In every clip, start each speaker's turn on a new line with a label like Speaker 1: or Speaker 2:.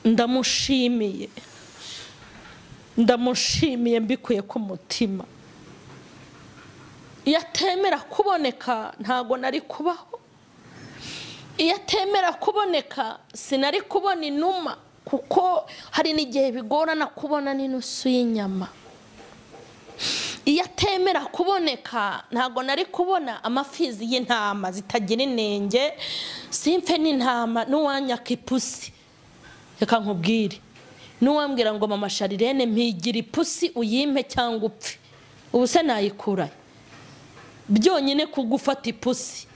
Speaker 1: ndamushimiye mbikuye ku mutima. Iyo atemera kuboneka ntago nari kubaho. Iyo atemera kuboneka sinari kubona inuma, kuko hari n'igihe bigorana kubona n'inusu y'inyama. Iyo atemera kuboneka ntago nari kubona amafizi y'intama zitagira inenge, simfe n'intama n'uwanyaka ipusi. Reka nkubwire, n'uwambwira ngo mama Sharirene mpigira ipusi uyimpe cyangwa upfe, ubu se nayikura? Byonyine kugufata ipusi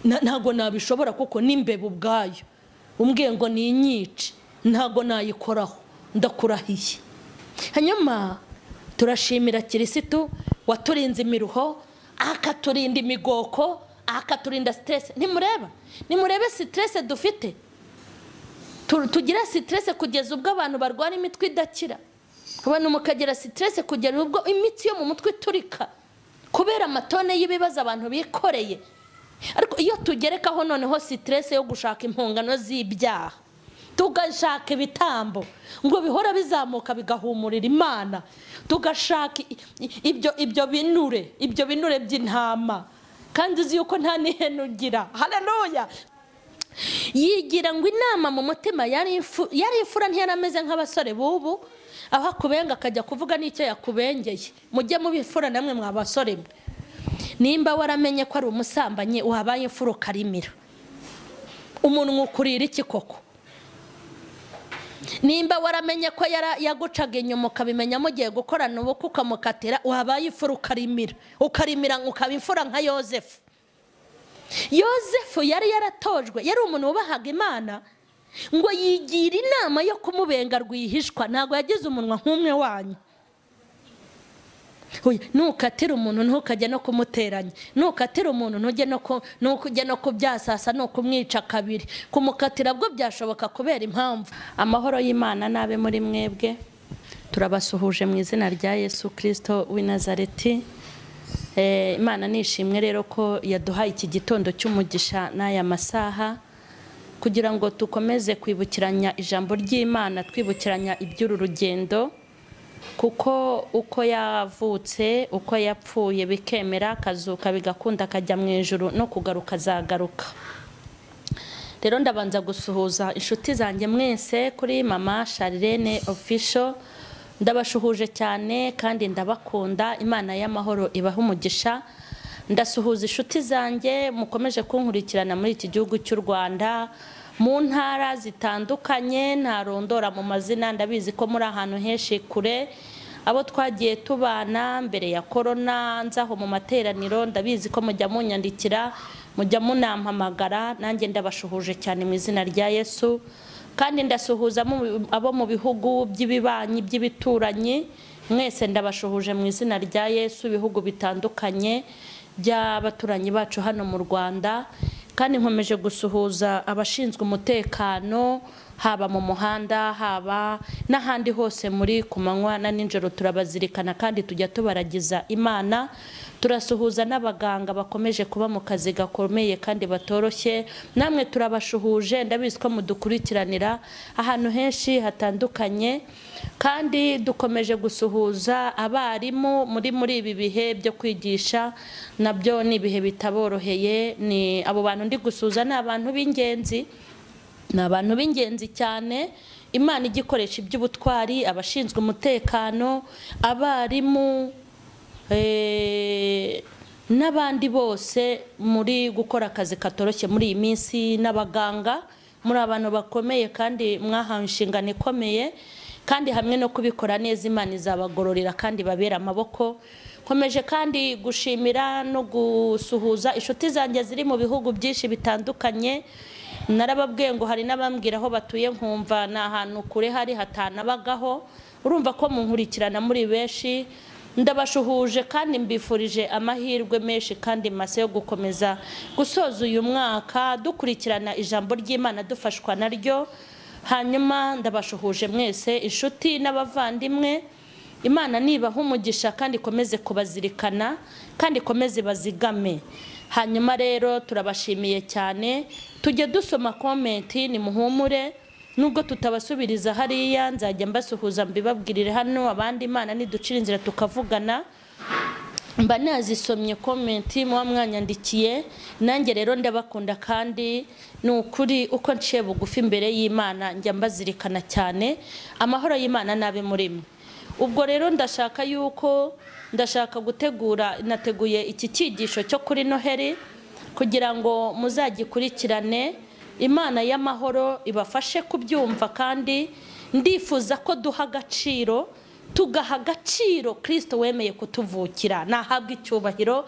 Speaker 1: ntago nabishobora, kuko n'imbeba ubwayo umbwiye ngo ninyice ntago nayikoraho, ndakurahiye. Hanyuma turashimira Kirisitu waturinze imiruho, akaturinda imigoko, akaturinda stress. Nimurebe stress dufite, tugira stress kugeza ubwo abantu barwara imitwe idakira. Abantu mukagira stress kugera ubwo imitsi yo mu mutwe turika kubera amatone y'ibibazo abantu bikoreye. Ariko iyo tugerekaho noneho stress yo gushaka impongano z'ibyaha, tugashaka ibitambo ngo bihora bizamuka bigahumurira Imana, tugashaka ibyo binure by'intama, kandi uzi yuko nta n'ihene ugira. Haleluya! Yigira ngo inama mu mutima yari imfura, ntiyarameze nk'abasore bubu aho akubenga akajya kuvuga n'icyo yakubengeye. Mujye mubifura namwe mwa basore, nimba waramenye ko ari umusambanyi wabaye imfura ukarimira, umuntu ukurira iki koko? Nimba waramenye ko yagucaga inyuma ukabimenya mugiye gukorana ubukwe ukamukatira, wabaye imfura ukarimira ukaba imfura nka Yozefu yari yaratojwe, yari umuntu wubahaga Imana, ngo yigira inama yo kumubenga rwihishwa. Ntago yagize umunwa nk'umwe wanyu. Nukatira umuntu ntukajya no kumuteranya, nukatira umuntu ntujye no kubyasasa, no kumwica kabiri. Kumukatira bwo byashoboka kubera impamvu. Amahoro y'Imana nabe muri mwebwe. Turabasuhuje mu izina rya Yesu Kristo w'i Nazareti. Imana nishimwe rero ko yaduhaye iki gitondo cy'umugisha n'aya masaha, kugira ngo tukomeze kwibukiranya ijambo ry'Imana, twibukiranya iby'uru rugendo, kuko uko yavutse, uko yapfuye bikemera, akazuka bigakunda, akajya mu ijuru, no kugaruka azagaruka. Rero ndabanza gusuhuza inshuti zanjye mwese kuri Mama Sharirene Official. Ndabashuhuje cyane kandi ndabakunda. Imana y'amahoro ibaha umugisha. Ndasuhuza inshuti zanjye mukomeje kunkurikirana muri iki gihugu cy'u Rwanda, mu ntara zitandukanye, ntarondora mu mazina. Ndabizi ko muri ahantu henshi kure, abo twagiye tubana mbere ya corona nzaho mu materaniro, ndabizi ko mujya munyandikira, mujya munampamagara. Nanjye ndabashuhuje cyane mu izina rya Yesu. Kandi ndasuhuza abo mu bihugu by'ibibanyi by'ibituranyi, mwese ndabashuhuje mu izina rya Yesu, ibihugu bitandukanye by'abaturanyi bacu hano mu Rwanda. Kandi nkomeje gusuhuza abashinzwe umutekano, haba mu muhanda, haba n'ahandi hose muri ku manywa na nijoro. Turabazirikana kandi tujya tubaragiza Imana. Turasuhuza n'abaganga bakomeje kuba mu kazi gakomeye kandi batoroshye, namwe turabashuhuje. Ndabizi ko mudukurikiranira ahantu henshi hatandukanye. Kandi dukomeje gusuhuza abarimu muri ibi bihe byo kwigisha, nabyo ni ibihe bitaboroheye. Ni abo bantu ndi gusuhuza, ni abantu b'ingenzi, ni abantu b'ingenzi cyane. Imana igikoresha iby'ubutwari, abashinzwe umutekano, abarimu, n'abandi bose muri gukora akazi katoroshye muri iyi minsi, n'abaganga, muri abantu bakomeye kandi mwahawe inshingano ikomeye. Kandi hamwe no kubikora neza, Imana izabagororera kandi babera amaboko. Nkomeje kandi gushimira no gusuhuza inshuti zanjye ziri mu bihugu byinshi bitandukanye. Narababwiye ngo hari n'abambwira aho batuye nkumva na ahantu kure hari hatanabagaho. Urumva ko munkurikirana muri benshi. Ndabashuhuje kandi mbifurije amahirwe menshi kandi mase yo gukomeza gusoza uyu mwaka dukurikirana ijambo ry'Imana, dufashwa naryo. Hanyuma ndabashuhuje mwese inshuti n'abavandimwe. Imana nibaha umugisha kandi ikomeze kubazirikana kandi ikomeze bazigame. Hanyuma rero turabashimiye cyane. Tujye dusoma komenti, ni muhumure. nubwo tutabasubiriza hariya nzajya mbasuhuza mbibabwirire hano, abandi Imana niducira inzira tukavugana. Mba nazisomye comment muwa mwanyandikiye, nanjye rero ndabakunda kandi nukuri uko nciye bugufi imbere y'Imana njya mbazirikana cyane. Amahoro y'Imana nabe muri mwe. Ubwo rero ndashaka gutegura, nateguye iki cyigisho cyo kuri Noheli kugira ngo muzagikurikirane. Imana y'amahoro ibafashe kubyumva, kandi ndifuza ko duha agaciro, tugaha agaciro Kristo wemeye kutuvukira. Nahabwa icyubahiro.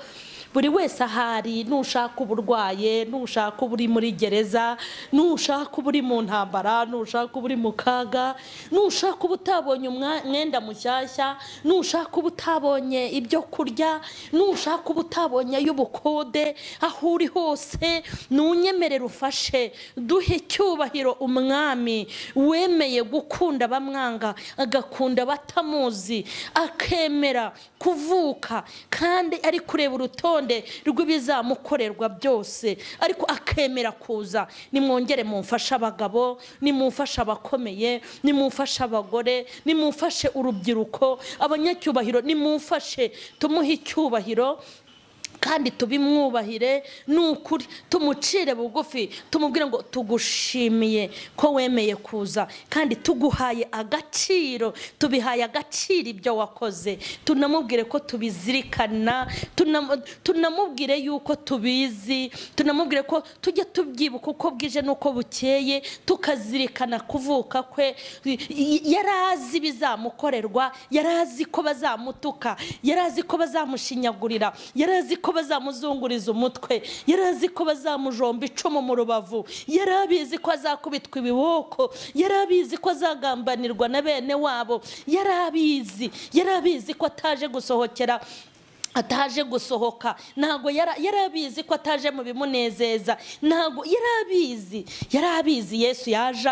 Speaker 1: Buri wese ahari, nushaka uburwaye, nushaka uburi muri gereza, nushaka uburi mu ntambara, nushaka uburi mu kaga, nushaka ubutabonye umwenda mushyashya, nushaka ubutabonye ibyo kurya, nushaka ubutabonye y'ubukode, aho uri hose nunyemerera ufashe. Duhe icyubahiro umwami wemeye gukunda bamwanga, agakunda batamuzi, akemera kuvuka, kandi ari kureba urutonde rw'ibizamukorerwa byose, ariko akemera kuza. Nimwongere mumfashe abagabo, nimumfashe abakomeye, nimumfashe abagore, nimumfashe urubyiruko, abanyacyubahiro, nimumfashe tumuhe icyubahiro kandi tubimwubahire. Nukuri tumucire bugufi, tumubwire ngo tugushimiye ko wemeye kuza, kandi tuguhaye agaciro, tubihaye agaciro ibyo wakoze. Tunamubwire ko tubizirikana, tunamubwire yuko tubizi, tunamubwire ko tujya tubyibuka uko bwije nuko bukeye, tukazirikana kuvuka kwe. Yarazi bizamukorerwa, yarazi ko bazamutuka, yarazi ko bazamushinyagurira, yarazi ko bazamuzunguriza umutwe, yarazi ko bazamujomba icumu mu rubavu, yarabizi ko azakubitwa ibiboko, yarabizi ko azagambanirwa na bene wabo, yarabizi ko ataje gusohoka, ntago yarabizi ko ataje mu bimunezeza, ntago yarabizi Yesu yaje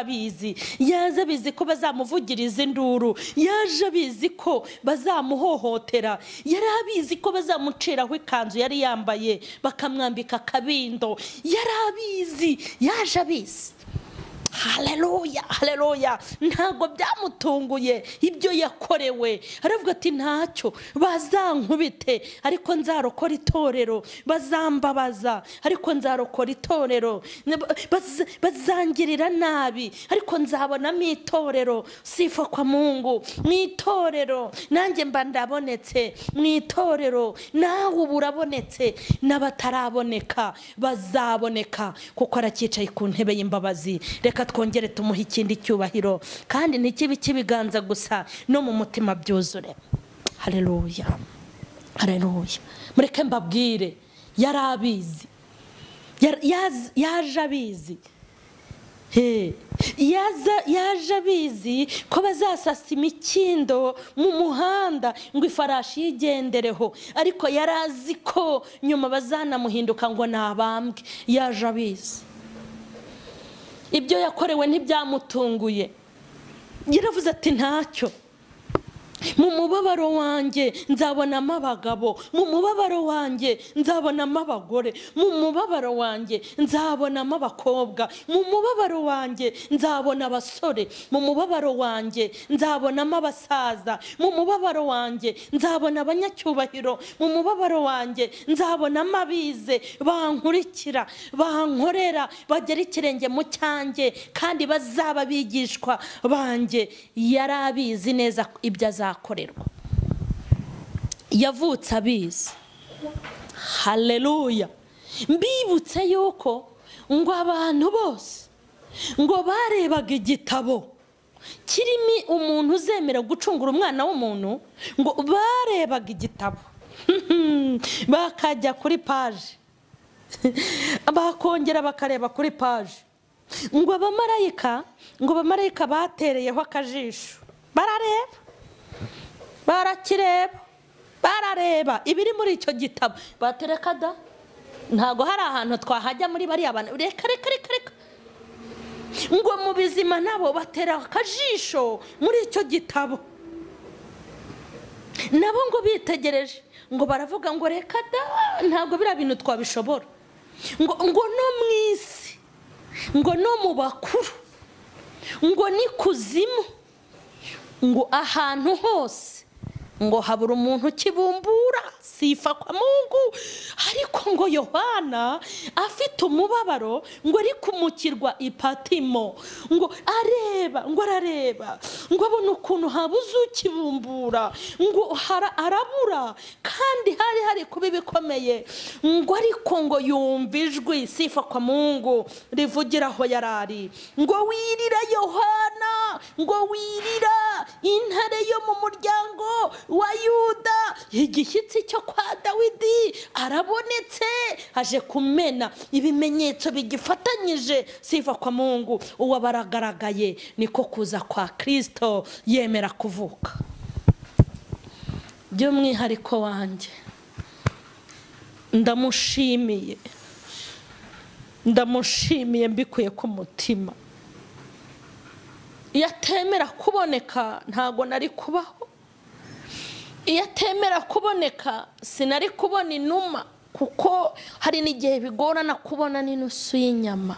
Speaker 1: abizi ko bazamuvugiriza induru, yaje abizi ko bazamuhohotera, yarabizi ko bazamuciraho ikanzu yari yambaye bakamwambika akabindo, yaje abizi. Haleluya, haleluya. Ntago byamutunguye ibyo yakorewe. Aravuga ati ntacyo, bazankubite ariko nzarokora itorero, bazambabaza ariko nzarokora itorero, bazangirira nabi ariko nzabonamo itorero. Sifa kwa Mungu. Mu itorero nanjye mba ndabonetse, mu itorero nawe uba urabonetse, n'abataraboneka bazaboneka, kuko arakicaye ku ntebe y'imbabazi. Reka twongere tumuhe ikindi cyubahiro, kandi ntikibi kibiganza gusa, no mu mutima byuzure. Haleluya, haleluya. Mureke mbabwire, yarabizi, yaje abizi. Yaje abizi ko bazasasa imikindo mu muhanda ngo ifarashi yigendereho, ariko yarazi ko nyuma bazanamuhinduka ngo nabambwe. Yaje abizi. Ibyo yakorewe ntibyamutunguye. Yaravuze ati ntacyo, mu mubabaro wanjye nzabonamo abagabo, mu mubabaro wanjye nzabonamo abagore, mu mubabaro wanjye nzabonamo abakobwa, mu mubabaro wanjye nzabona abasore, mu mubabaro wanjye nzabonamo abasaza, mu mubabaro wanjye nzabona abanyacyubahiro, mu mubabaro wanjye nzabonamo abize bankurikira, bankorera, bagera ikirenge mu cyanjye, kandi bazaba bigishwa banjye. Yarabizi neza ibyo azakorerwa. Yavutse abizi. Haleluya. Mbibutse yuko ngo abantu bose ngo barebaga igitabo kirimo umuntu uzemera gucungura umwana w'umuntu, ngo barebaga igitabo bakajya kuri paje, bakongera bakareba kuri paje, ngo abamarayika batereyeho akajisho, barareba ibiri muri icyo gitabo. Batereka da, ntago hari ahantu twahajya muri bariya bantu, reka. Ngo mu bizima nabo batera akajisho muri icyo gitabo, nabo ngo bitegereje, ngo baravuga ngo reka da, ntago biriya bintu twabishobora. Ngo no mu isi, ngo no mu bakuru, ngo ni kuzimu, ngo ahantu hose ngo habura umuntu ukibumbura, sifa kwa Mungu. Ariko ngo Yohana afite umubabaro, ngo ari kumukirwa ipatimo, ngo areba, ngo arareba, ngo abona ukuntu habuze ukibumbura, ngo arabura, kandi hari kuba bikomeye, ngo ariko ngo yumva ijwi, sifa kwa Mungu, rivugira aho yarari, ngo wirira Yohana, ngo wirira, intare yo mu muryango wa Yuda, igishyitsi cyo kwa Dawidi arabonetse, aje kumena ibimenyetso bigifatanyije, sifa kwa Mungu. Uwo baragaragaye, niko kuza kwa Kristo, yemera kuvuka. By'umwihariko wanjye ndamushimiye mbikuye ku mutima. Iyo atemera kuboneka ntago nari kubaho. Iyo atemera kuboneka sinari kubona inuma, kuko hari n'igihe bigorana kubona n'inusu y'inyama.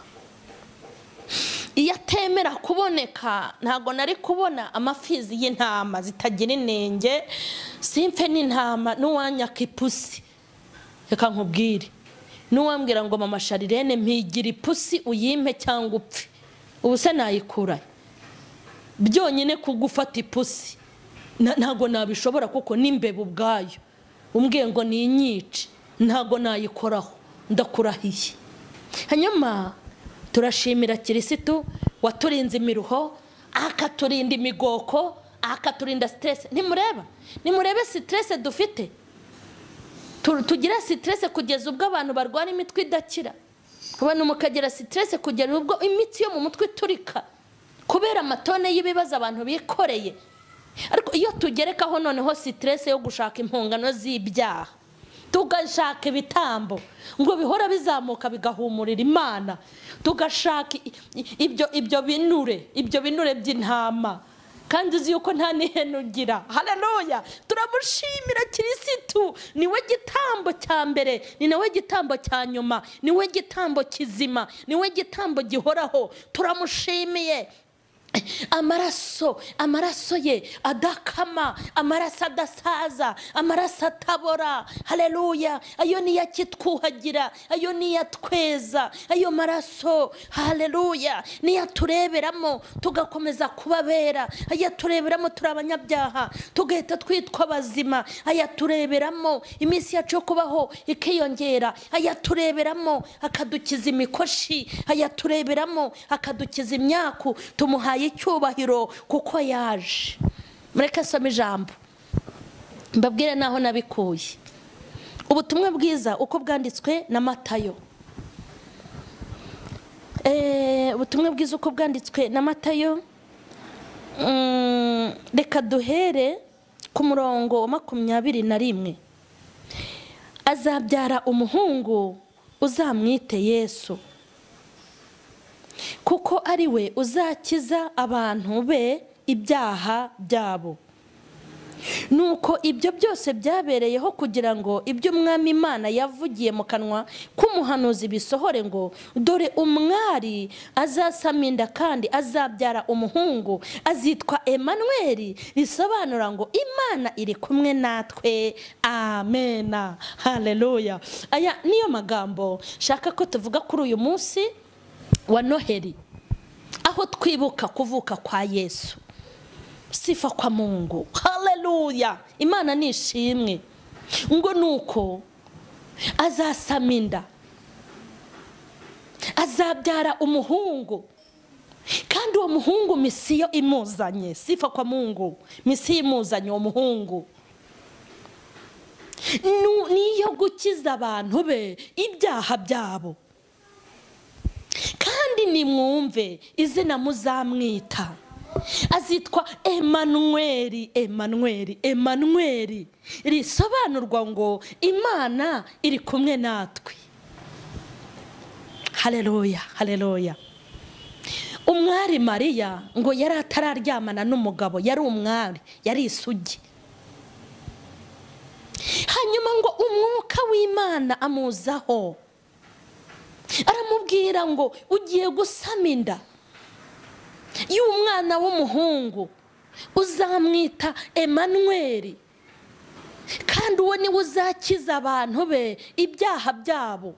Speaker 1: Iyo atemera kuboneka ntago nari kubona amafizi y'intama zitagira inenge, simfe n'intama n'uwanyaka ipusi. Reka nkubwire, n'uwambwira ngo mama Sharirene mpigira ipusi uyimpe cyangwa upfe, ubu se nayikura? Byonyine kugufata ipusi ntago nabishobora, kuko n'imbeba ubwayo umbwiye ngo ninyice ntago nayikoraho, ndakurahiye. Hanyuma turashimira Kirisitu waturinze imiruho, akaturinda imigoko, akaturinda stress. Nimurebe stress dufite, tugira stress kugeza ubwo abantu barwara imitwe idakira, abantu mukagira stress kugera ubwo imitsi yo mu mutwe turika kubera amatone y'ibibazo abantu bikoreye. Ariko iyo tugerekaho noneho stress yo gushaka impongano z'ibyaha, tugashaka ibitambo ngo bihora bizamuka bigahumurira Imana, tugashaka ibyo binure by'intama, kandi uzi yuko nta n'ihene ugira. Haleluya! Turamushimira Kirisitu, niwe gitambo cya mbere, ni nawe gitambo cya nyuma, niwe gitambo kizima, niwe gitambo gihoraho. Turamushimiye. Amaraso ye adakama, amaraso adasaza, amaraso atabora. Haleluya! Ayo niyo akitwuhagira, ayo niyo atweza, ayo maraso, haleluya, niyo atureberamo tugakomeza kubabera, ayo atureberamo turi abanyabyaha tugahita twitwa bazima, ayo atureberamo iminsi yacu yo kubaho ikiyongera, ayo atureberamo akadukiza imikoshi, ayo atureberamo akadukiza imyaku. Tumuhaye icyubahiro kuko yaje. Mureke soma ijambo mbabwire naho nabikuye. Ubutumwa bwiza uko bwanditswe na Matayo. Ubutumwa bwiza uko bwanditswe na Matayo, reka duhere ku murongo wa 21. Azabyara umuhungu uzamwite Yesu, kuko ari we uzakiza abantu be ibyaha byabo. Nuko ibyo byose byabereyeho kugira ngo ibyo Umwami Imana yavugiye mu kanwa k'umuhanuzi bisohore, ngo dore umwari azasama inda kandi azabyara umuhungu, azitwa Emanueli, risobanura ngo Imana iri kumwe natwe. Amena. Haleluya! Aya niyo magambo shaka ko tuvuga kuri uyu munsi wa Noheli, aho twibuka kuvuka kwa Yesu. Sifa kwa Mungu. Haleluya! Imana nishimwe. Ngo nuko azasama inda, azabyara umuhungu, kandi uwo muhungu misiyo imuzanye. Sifa kwa Mungu. Misiyo imuzanye uwo muhungu niyo gukiza abantu be ibyaha byabo. Kandi nimwumve izina muzamwita, azitwa Emanueli. Emanueli, Emanueli risobanurwa ngo Imana iri kumwe natwe. Haleluya, haleluya. Umwari Mariya ngo yari atararyamana n'umugabo, yari umwari, yari isugi. Hanyuma ngo umwuka w'Imana amuzaho, aramubwira ngo ugiye gusama inda, y'umwana w'umuhungu, uzamwita Emmanuel, kandi uwo niwe uzakiza abantu be ibyaha byabo.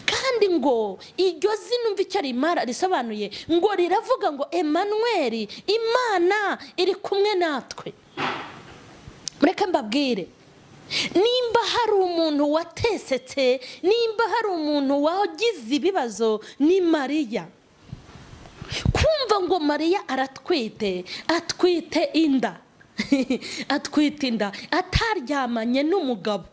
Speaker 1: Kandi ngo iryo zina umva icyo rimara risobanuye, ngo riravuga ngo Emmanuel, Imana iri kumwe natwe. Mureke mbabwire, nimba hari umuntu watesetse, nimba hari umuntu wagize ibibazo, ni Mariya. Kumva ngo Mariya aratwite, atwite inda atwite inda ataryamanye n'umugabo,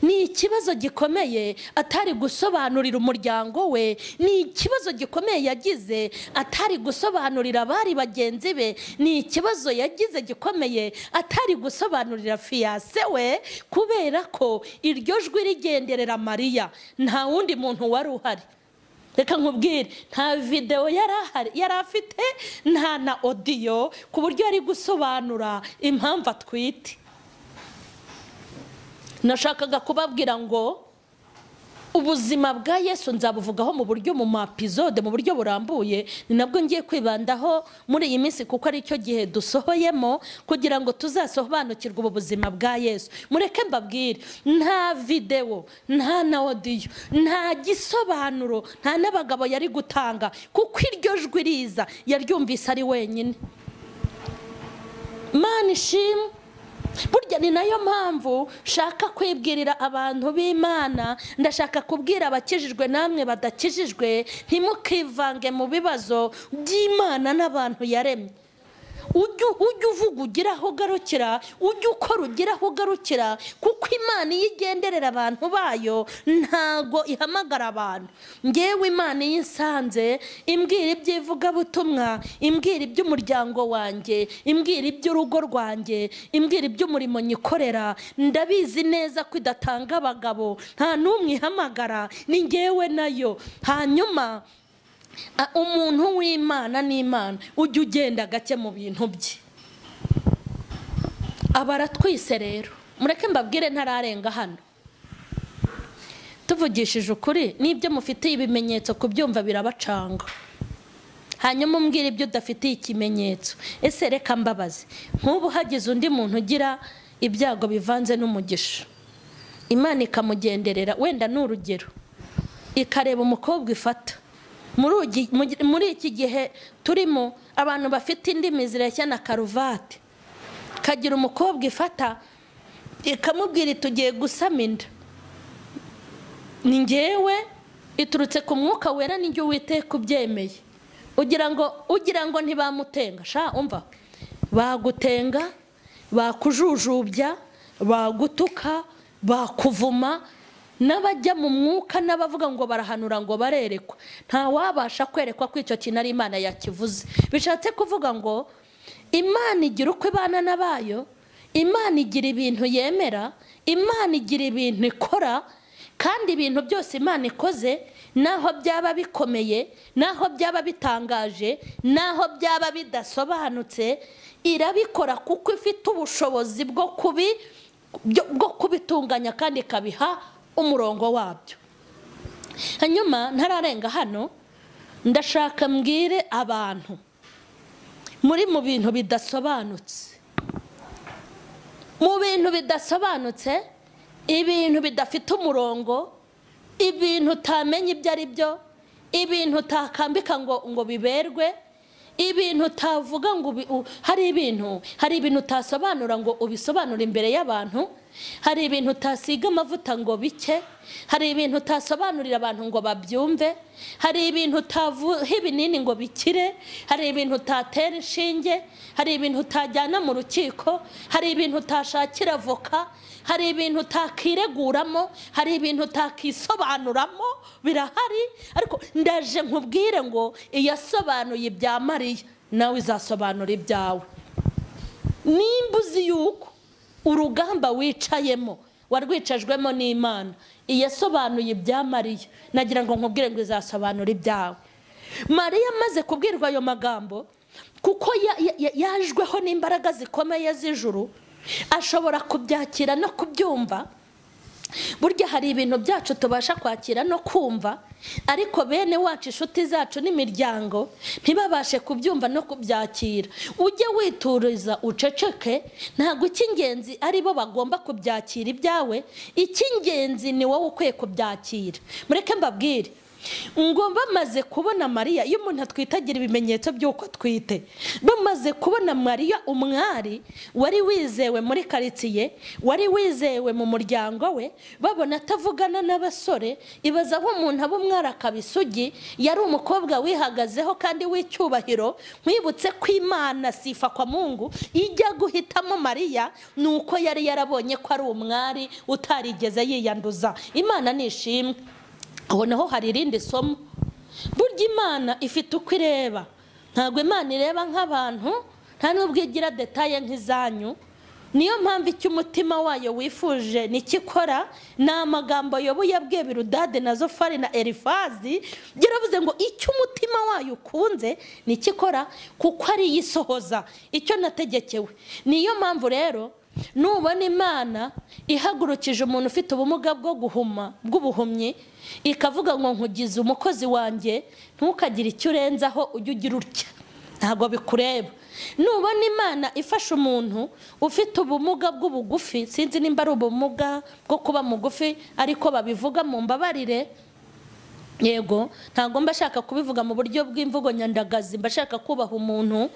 Speaker 1: ni ikibazo gikomeye atari gusobanurira umuryango we, ni ikibazo gikomeye yagize atari gusobanurira abari bagenzi be, ni ikibazo yagize gikomeye atari gusobanurira fiancé we, kubera ko iryo jwi rigenderera Mariya, nta wundi muntu wari uhari. Reka nkubwire, nta video yari afite, nta na audio, ku buryo ari gusobanura impamvu atwite. Nashakaga kubabwira ngo ubuzima bwa Yesu nzabuvugaho mu buryo mu episode, mu buryo burambuye, ni nabwo ngiye kwibandaho muri iyi minsi, kuko ari cyo gihe dusohoyemo, kugira ngo tuzasobanukirwe ubu buzima bwa Yesu. Mureke mbabwire, nta video, nta na audio, nta gisobanuro, nta n'abagabo yari gutanga, kuko iryo jwi riza yaryumvise ari wenyine. Mana ishimwe. Burya ni nayo mpamvu shaka kwibwirira abantu b'Imana, ndashaka kubwira abakijijwe namwe badakijijwe, ntimukivange mu bibazo by'Imana n'abantu yaremye. Ujye uvuga ugira aho ugarukira, ujye ukora ugira aho ugarukira, kuko Imana iyo igenderera abantu bayo ntago ihamagara abantu. Ngewe Imana iyo insanze imbwira iby'ivugabutumwa, imbwira iby'umuryango wanjye, imbwira iby'urugo rwanjye, imbwira iby'umurimo nyikorera, ndabizi neza ko idatanga abagabo, nta n'umwe ihamagara, ni ngewe nayo. Hanyuma umuntu w'Imana n'Imana ujye ugenda gake mu bintu bye. Abaratwise rero, mureke mbabwire ntararenga hano, tuvugishije ukuri, n'ibyo mufitiye ibimenyetso kubyumva birabacanga. Hanyuma umbwira ibyo udafitiye ikimenyetso. Ese reka mbabaze, nk'ubu hagize undi muntu ugira ibyago bivanze n'umugisha, Imana ikamugenderera, wenda n'urugero, ikareba umukobwa ifata. Muri iki gihe turimo, abantu bafite indimi zireshya na karuvati, kagira umukobwa ifata ikamubwira tugiye gusama inda, ni ngewe iturutse ku Mwuka Wera, ni njye Uwiteka ubyemeye. Ugira ngo ntibamutenga, sha umva, bagutenga, bakujujubya, bagutuka, bakuvuma, n'abajya mu mwuka n'abavuga ngo barahanura ngo barerekwa, nta wabasha kwerekwa ko icyo kintu ari Imana yakivuze. Bishatse kuvuga ngo Imana igira uko ibana n'abayo, Imana igira ibintu yemera, Imana igira ibintu ikora, kandi ibintu byose Imana ikoze, naho byaba bikomeye, naho byaba bitangaje, naho byaba bidasobanutse, irabikora kuko ifite ubushobozi bwo kubitunganya kandi ikabiha umurongo wabyo. Hanyuma ntararenga hano, ndashaka mbwire abantu muri mu bintu bidasobanutse, mu bintu bidasobanutse, ibintu bidafite umurongo, ibintu utamenya ibyo ari byo, ibintu utakambika ngo biberwe, ibintu utavuga ngo hari ibintu utasobanura ngo ubisobanure imbere y'abantu, hari ibintu utasiga amavuta ngo bike, hari ibintu utasobanurira abantu ngo babyumve, hari ibintu utavuha ibinini ngo bikire, hari ibintu utatera inshinge, hari ibintu utajyana mu rukiko, hari ibintu utashakira avoka, hari ibintu utakireguramo, hari ibintu utakisobanuramo, birahari. Ariko ndaje nkubwire ngo iyasobanuye ibya Mariya nawe izasobanura ibyawe. Nimba uzi yuko urugamba wicayemo warwicajwemo n'Imana, iyasobanuye ibya Mariya, nagira ngo nkubwire ngo izasobanura ibyawe. Mariya amaze kubwirwa ayo magambo, kuko yajweho n'imbaraga zikomeye z'ijuru, ashobora kubyakira no kubyumva, burya hari ibintu byacu tubasha kwakira no kumva, ariko bene wacu, inshuti zacu n'imiryango ntibabashe kubyumva no kubyakira. Ujye wituriza, uceceke, ntabwo icy'ingenzi ari bo bagomba kubyakira ibyawe, icy'ingenzi ni wowe ukwiye kubyakira. Mureke mbabwire ngo bamaze kubona Mariya, iyo umuntu atwitagira ibimenyetso by'uko atwite, bamaze kubona Mariya umwari wari wizewe muri karitsiye, wari wizewe mu muryango we, babona atavugana n'abasore, ibaza aho umuntu aba umwari akaba isugi, yari umukobwa wihagazeho kandi w'icyubahiro. Nkwibutse ko Imana sifa kwa Mungu ijya guhitamo Mariya nuko yari yarabonye ko ari umwari utarigeze yiyanduza. Imana nishimwe. Aho naho hari irindi somo. Burya Imana ifite uko ireba, ntabwo Imana ireba nk'abantu, nta nubwo igira detaye nk'izanyu. Niyo mpamvu icyo umutima wayo wifuje nikikora. Ni amagambo Yobu yabwiye Biludadi na Zofari na Elifazi, yaravuze ngo icyo umutima wayo ukunze nikikora, kuko ari yisohoza icyo nategekewe. Niyo mpamvu rero nubona Imana ihagurukije umuntu ufite ubumuga bwo guhuma, bw'ubuhumyi, ikavuga ngo nkugize umukozi wanjye, ntukagire icyo urenzaho, ujye ugira utya, ntabwo bikureba. Nubona Imana ifasha umuntu ufite ubumuga bw'ubugufi, sinzi nimba ari ubumuga bwo kuba mugufi ariko babivuga, mu mbabarire, yego ntabwo mbashaka kubivuga mu buryo bw'imvugo nyandagazi, mbashaka kubaha umuntu.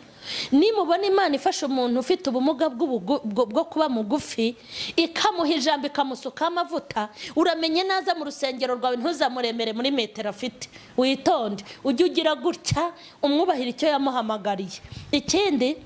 Speaker 1: Nimubona Imana ifasha umuntu ufite ubumuga bwo kuba mugufi, ikamuha ijambo, ikamusuka amavuta, uramenye naza mu rusengero rwawe ntuzamuremere muri metero afite. Witonde, ujye ugira gutya, umwubahira icyo yamuhamagariye. Ikindi,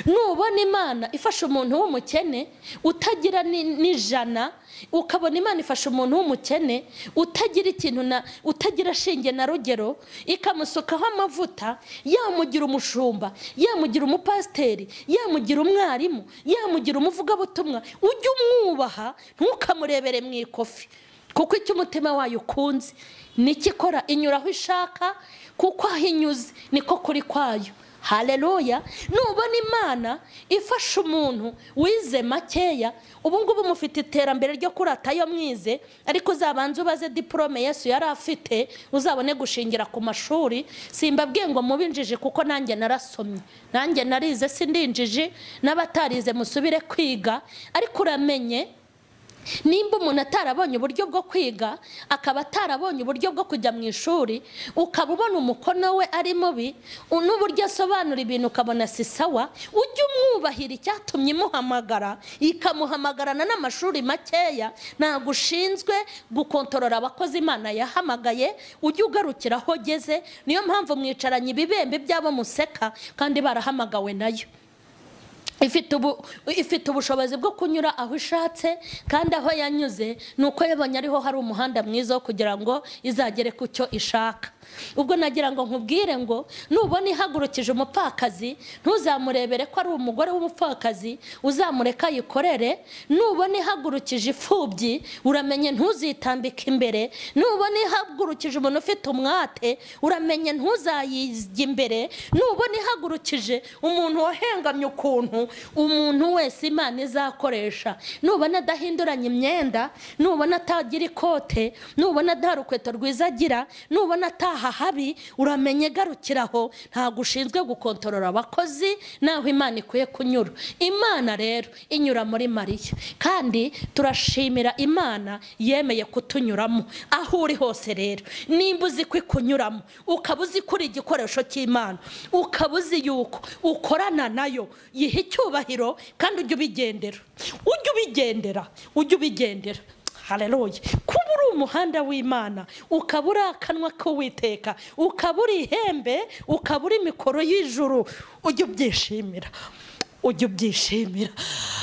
Speaker 1: nubona Imana ifasha umuntu w'umukene utagira n'ijana, ukabona Imana ifasha umuntu w'umukene utagira ikintu utagira shinge na rugero, ikamusukaho amavuta, yamugira umushumba, yamugira umupasiteri, yamugira umwarimu, yamugira umuvugabutumwa, ujye umwubaha, ntukamurebere mu ikofi, kuko icyo umutima wayo ukunze nikikora. Inyura aho ishaka, kuko aho inyuze niko kuri kwayo. Haleluya. Nubona Imana ifasha umuntu wize makeya, ubu ngubu mufite iterambere ryo kurata yo mwize, ariko uzabanze ubaze diplome Yesu yari afite, uzabone gushingira ku mashuri. Simbabwiye ngo mubinjije, kuko nanjye narasomye, nanjye narize, sindinjije. N'abatarize musubire kwiga, ariko uramenye nimba umuntu atarabonye uburyo bwo kwiga, akaba atarabonye uburyo bwo kujya mu ishuri, ukaba ubona umukono we ari mubi, n'uburyo asobanura ibintu ukabona si sawa, ujye umwubahira icyatumye imuhamagara, ikamuhamagarana n'amashuri makeya. Ntabwo ushinzwe gukontorora abakozi Imana yahamagaye, ujye ugarukira aho ugeze. Niyo mpamvu mwicaranye ibibembe by'abo museka kandi barahamagawe nayo. Ifite ubushobozi bwo kunyura aho ishatse, kandi aho yanyuze nuko yabonye ariho hari umuhanda mwiza wo kugira ngo izagere ku cyo ishaka. Ubwo nagira ngo nkubwire ngo nubona ihagurukije umupfakazi, ntuzamurebere ko ari umugore w'umupfakazi, uzamureka yikorere. Nubona ihagurukije imfubyi, uramenye ntuzitambike imbere. Nubona ihagurukije umuntu ufite umwate, uramenye ntuzayijye imbere. Nubona ihagurukije umuntu wahengamye ukuntu, umuntu wese Imana izakoresha. Nubona adahinduranye imyenda, nubona atagira ikote, nubona adahari urukweto rwiza agira, nubona ataha habi, uramenye garukiraho. Ntabwo ushinzwe gukontorora abakozi, naho Imana ikwiye kunyura. Imana rero inyura muri Mariya, kandi turashimira Imana yemeye kutunyuramo. Aho uri hose rero, nimba uzi ko ikunyuramo, ukaba uzi ko uri igikoresho cy'Imana, ukaba uzi yuko ukorana nayo, yiha icyubahiro, kandi ujye ubigendera. Haleluya. Kuba uri umuhanda w'Imana, ukaba uri akanwa k'Uwiteka, ukaba uri ihembe, ukaba uri mikoro y'ijuru, ujye ubyishimira.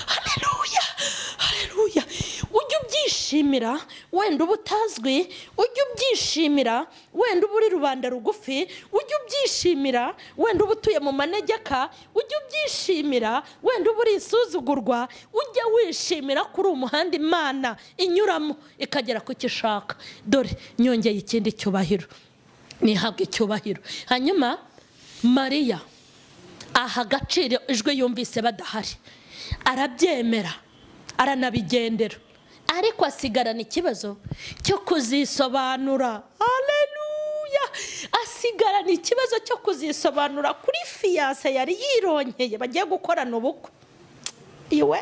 Speaker 1: Haleluya. Ujye ubyishimira, wenda uba utazwi, ujye ubyishimira, wenda uba uri rubanda rugufi, ujye ubyishimira, wenda uba utuye mu manegeka, ujye ubyishimira, wenda uba uri isuzugurwa, ujye wishimira kuri umuhanda Imana inyuramo ikagera ku cyo ishaka. Dore nyongeye ikindi cyubahiro, nihabwe icyubahiro. Hanyuma Mariya aha agaciro ijwi yumvise badahari, arabyemera, aranabigendera. ariko asigarana ikibazo cyo kuzisobanura. Haleluya! Asigarana ikibazo cyo kuzisobanura kuri fiyanse yari yironkeye bagiye gukorana ubukwe. Iwe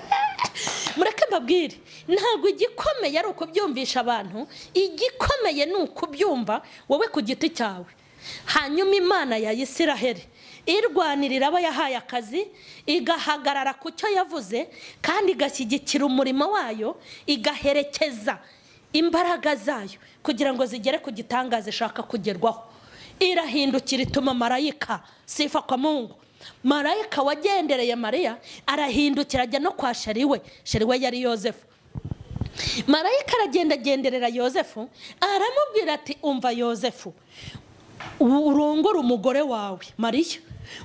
Speaker 1: mureke mbabwire, ntabwo igikomeye ari ukubyumvisha abantu, igikomeye ni ukubyumva wowe ku giti cyawe. Hanyuma Imana ya Isiraheli irwanirira abo yahaye akazi, igahagarara ku cyo yavuze kandi igashyigikira umurimo wayo, igaherekeza imbaraga zayo kugira ngo zigere ku gitangaza ishaka kugerwaho. Irahindukira ituma marayika, sifa kwa Mungu, marayika wagendereye Mariya arahindukira ajya no kwa sheriwe yari Yosefu. Marayika aragendagenderera Yosefu, aramubwira ati umva Yosefu, urongora umugore wawe Mariya,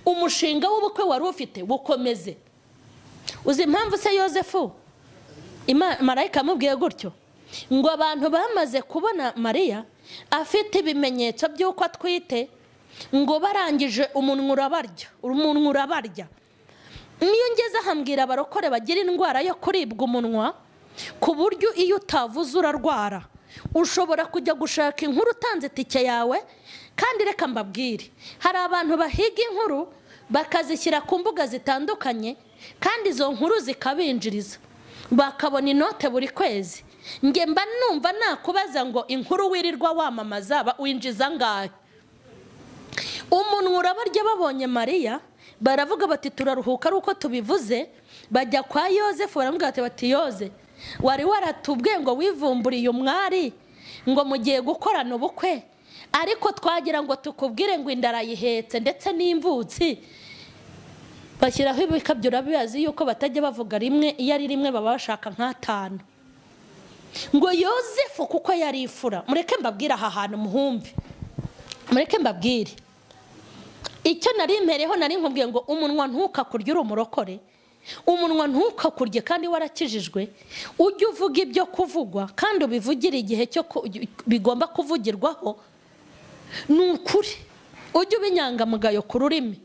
Speaker 1: umushinga w'ubukwe wari ufite bukomeze. Uzi impamvu se Yosefu marayika amubwiye gutyo? Ngo abantu bamaze kubona Mariya afite ibimenyetso by'uko atwite, ngo barangije umunwa urabarya. Niyo ngeze ahambwira abarokore bagira indwara yo kuribwa umunwa, ku buryo iyo utavuze urarwara. Ushobora kujya gushaka inkuru utanze itike yawe, kandi reka mbabwire, hari abantu bahiga inkuru bakazishyira ku mbuga zitandukanye, kandi izo nkuru zikabinjiriza, bakabona inote buri kwezi. Nge mba numva nakubaza ngo inkuru wirirwa wamamaza winjiza ngahe? Umunwa urabarya. Babonye Mariya baravuga bati turaruhuka ari uko tubivuze. Bajya kwa Yosefu baramubwira bati Yoze, wari waratubwiye ngo wivumburiye umwari ngo mugiye gukorana ubukwe, ariko twagira ngo tukubwire ngo indara yihetse ndetse n'imvutsi. Bashyiraho ibikabyo, urabizi yuko batajya bavuga rimwe, iyo ari rimwe baba bashaka nk'atanu. Ngo Yosefu kuko yari ifura, mureke mbabwire aha hantu muhumve, mureke mbabwire icyo nari impereho. Nari nkubwiye ngo umunwa ntukakurye, uri umurokore, umunwa ntukakurye kandi warakijijwe. Ujye uvuga ibyo kuvugwa kandi ubivugire igihe cyo bigomba kuvugirwaho. Ni ukuri, ujye ubinyangamugayo ku rurimi.